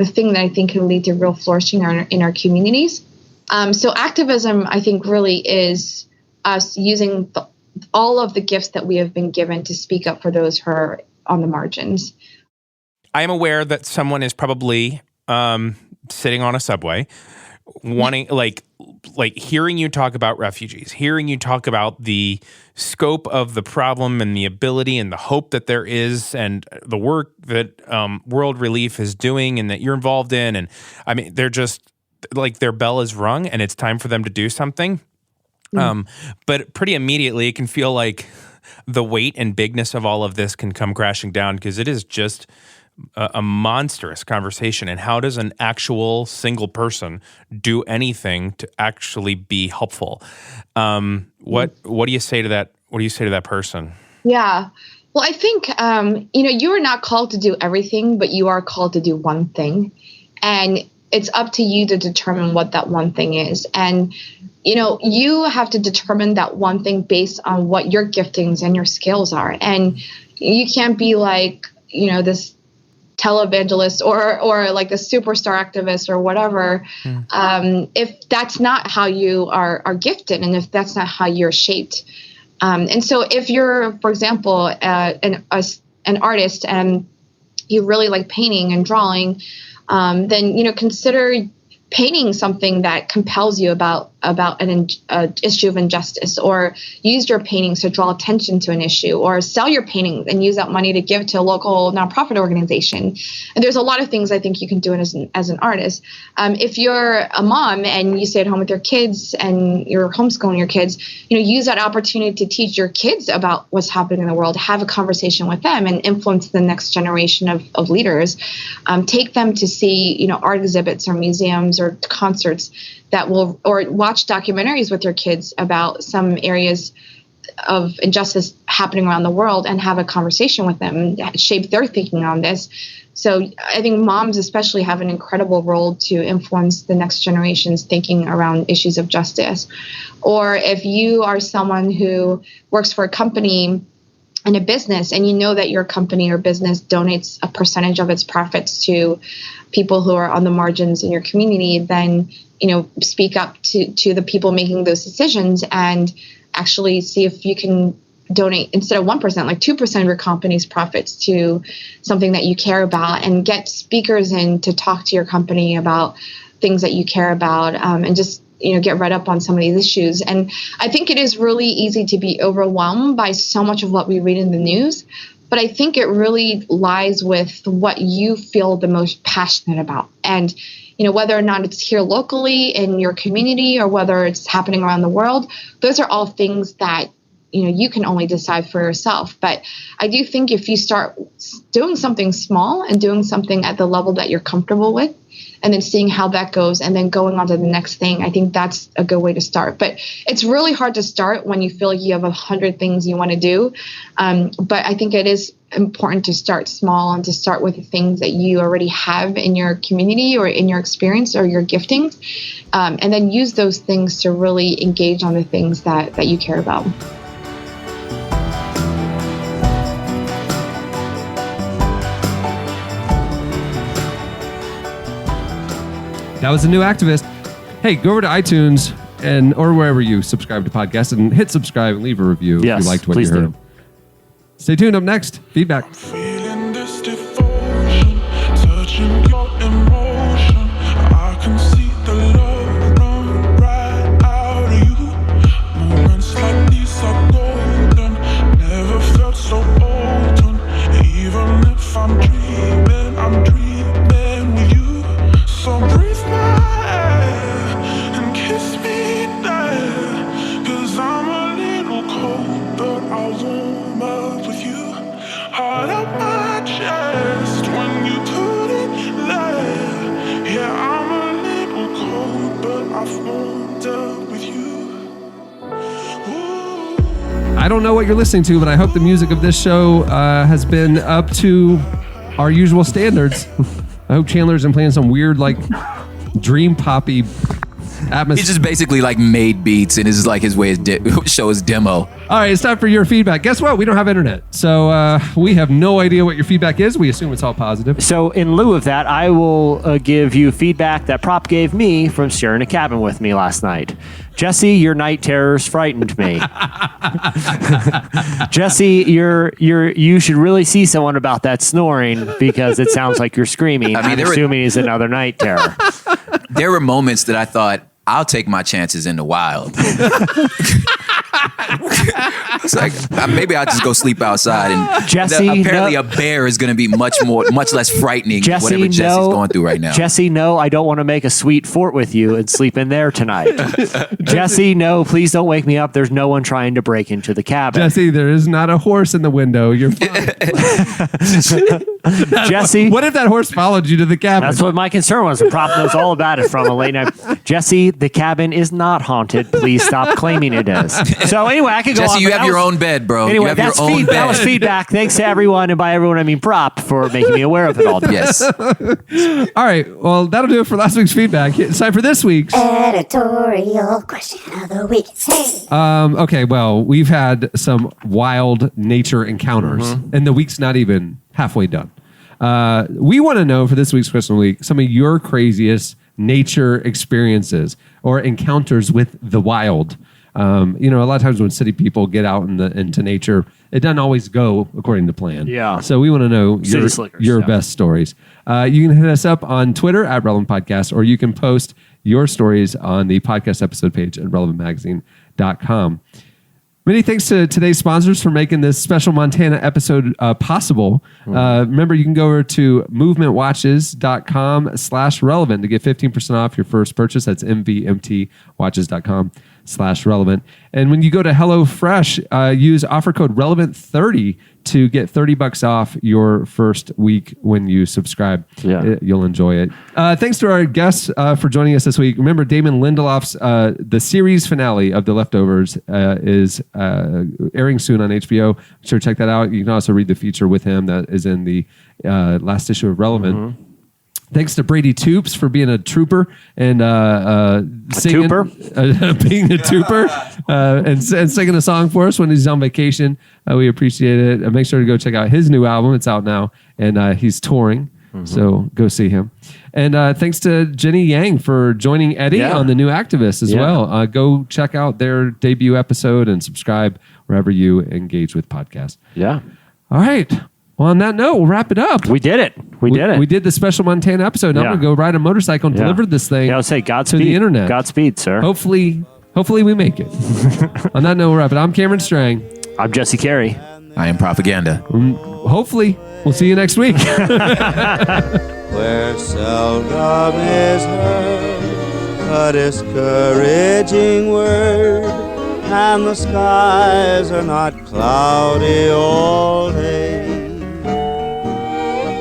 thing that I think can lead to real flourishing in our communities. So activism, I think, really is us using all of the gifts that we have been given to speak up for those who are on the margins. I am aware that someone is probably sitting on a subway, wanting like hearing you talk about refugees, hearing you talk about the scope of the problem and the ability and the hope that there is, and the work that World Relief is doing and that you're involved in. And I mean, they're just like, their bell is rung and it's time for them to do something. But pretty immediately it can feel like the weight and bigness of all of this can come crashing down, because it is just a monstrous conversation. And how does an actual single person do anything to actually be helpful? What do you say to that? What do you say to that person? Yeah. Well, I think, you are not called to do everything, but you are called to do one thing. And it's up to you to determine what that one thing is. And, you have to determine that one thing based on what your giftings and your skills are. And you can't be like, this televangelist or like a superstar activist or whatever, if that's not how you are gifted and if that's not how you're shaped. And so if you're, for example, an artist and you really like painting and drawing, then, consider painting something that compels you about an issue of injustice, or use your paintings to draw attention to an issue, or sell your paintings and use that money to give to a local nonprofit organization. And there's a lot of things I think you can do as an artist. If you're a mom and you stay at home with your kids and you're homeschooling your kids, use that opportunity to teach your kids about what's happening in the world, have a conversation with them and influence the next generation of leaders. Take them to see, art exhibits or museums or concerts or watch documentaries with your kids about some areas of injustice happening around the world and have a conversation with them, shape their thinking on this. So I think moms especially have an incredible role to influence the next generation's thinking around issues of justice. Or if you are someone who works for a company in a business and you know that your company or business donates a percentage of its profits to people who are on the margins in your community, then speak up to the people making those decisions and actually see if you can donate instead of 1%, like 2% of your company's profits to something that you care about, and get speakers in to talk to your company about things that you care about, and just get read up on some of these issues. And I think it is really easy to be overwhelmed by so much of what we read in the news, but I think it really lies with what you feel the most passionate about. And whether or not it's here locally in your community or whether it's happening around the world, those are all things that, you can only decide for yourself. But I do think if you start doing something small and doing something at the level that you're comfortable with, and then seeing how that goes and then going on to the next thing, I think that's a good way to start. But it's really hard to start when you feel like you have 100 things you want to do. But I think it is important to start small and to start with the things that you already have in your community or in your experience or your giftings, and then use those things to really engage on the things that you care about. That was a new activist. Hey, go over to iTunes or wherever you subscribe to podcasts and hit subscribe and leave a review if you liked what you heard. Do. Stay tuned. Up next, feedback. Feeling this devotion, touching your emotion. I can see the love run right out of you. Moments like these are golden, never felt so olden. Even if I'm dreaming with you. So breathe my air and kiss me there, 'cause I'm a little cold, but I'll warm up with you. Heart up my chest when you put it there. Yeah, I'm a little cold, but I've warmed up with you. Ooh. I don't know what you're listening to, but I hope the music of this show has been up to our usual standards. I hope Chandler's been playing some weird, like, dream poppy atmosphere. He's just basically like made beats, and this is like his way to show his demo. All right, it's time for your feedback. Guess what? We don't have internet, so we have no idea what your feedback is. We assume it's all positive. So in lieu of that, I will give you feedback that Prop gave me from sharing a cabin with me last night. Jesse, your night terrors frightened me. Jesse, you should really see someone about that snoring, because it sounds like you're screaming. I'm assuming it's another night terror. There were moments that I thought, I'll take my chances in the wild. It's like, maybe I'll just go sleep outside. And Jesse, apparently a bear is going to be much less frightening than whatever Jesse's going through right now. Jesse, no, I don't want to make a sweet fort with you and sleep in there tonight. Jesse, no, please don't wake me up. There's no one trying to break into the cabin. Jesse, there is not a horse in the window. You're fine. Jesse, what if that horse followed you to the cabin? That's what my concern was. The Prop knows all about it from a late night. Jesse, the cabin is not haunted. Please stop claiming it is. So anyway, I could go Jesse, on. you but have that your was- own bed, bro. Anyway, you have your that's own bed. that was feedback. Thanks to everyone, and by everyone I mean Prop, for making me aware of it all. Yes. All right. Well, that'll do it for last week's feedback. It's time for this week's. Editorial question of the week. Okay, well, we've had some wild nature encounters, and the week's not even halfway done. We want to know for this week's question of the week some of your craziest nature experiences or encounters with the wild. A lot of times when city people get out into nature, it doesn't always go according to plan. Yeah. So we want to know City slickers, your yeah. best stories. You can hit us up on Twitter at Relevant Podcast, or you can post your stories on the podcast episode page at relevantmagazine.com. Many thanks to today's sponsors for making this special Montana episode possible. Remember, you can go over to movementwatches.com/relevant to get 15% off your first purchase. That's mvmtwatches.com/relevant. And when you go to HelloFresh, use offer code relevant30 to get $30 off your first week when you subscribe. Yeah. You'll enjoy it. Thanks to our guests for joining us this week. Remember, Damon Lindelof's the series finale of The Leftovers is airing soon on HBO. Sure, check that out. You can also read the feature with him that is in the last issue of Relevant. Thanks to Brady Toops for being a trooper and singing, being a trooper and singing a song for us when he's on vacation. We appreciate it. Make sure to go check out his new album. It's out now, and he's touring. So go see him. And thanks to Jenny Yang for joining Eddie on The New Activist as well. Go check out their debut episode and subscribe wherever you engage with podcasts. Yeah. All right. Well, on that note, we'll wrap it up. We did it. We did it. We did the special Montana episode. Now I'm going to go ride a motorcycle and deliver this thing I'll say Godspeed. to the internet. Godspeed, sir. Hopefully we make it. On that note, we'll wrap it. I'm Cameron Strang. I'm Jesse Carey. I am Propaganda. Hopefully, we'll see you next week. Where seldom is heard a discouraging word, and the skies are not cloudy all day.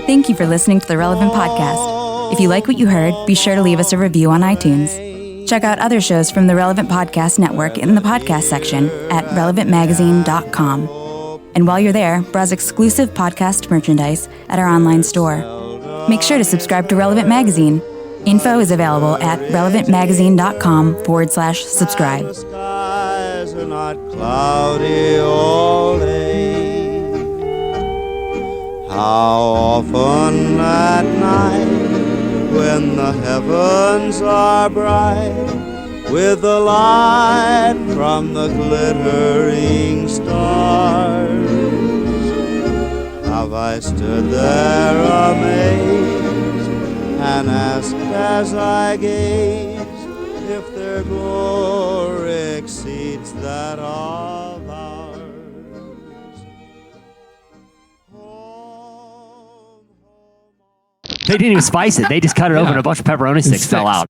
Thank you for listening to the Relevant Podcast. If you like what you heard, be sure to leave us a review on iTunes. Check out other shows from the Relevant Podcast Network in the podcast section at relevantmagazine.com. And while you're there, browse exclusive podcast merchandise at our online store. Make sure to subscribe to Relevant Magazine. Info is available at relevantmagazine.com/subscribe. Skies are not cloudy all day. How often at night, when the heavens are bright, with the light from the glittering stars, have I stood there amazed and asked as I gazed if their glory exceeds that of ours. They didn't even spice it. They just cut it open. A bunch of pepperoni sticks fell out.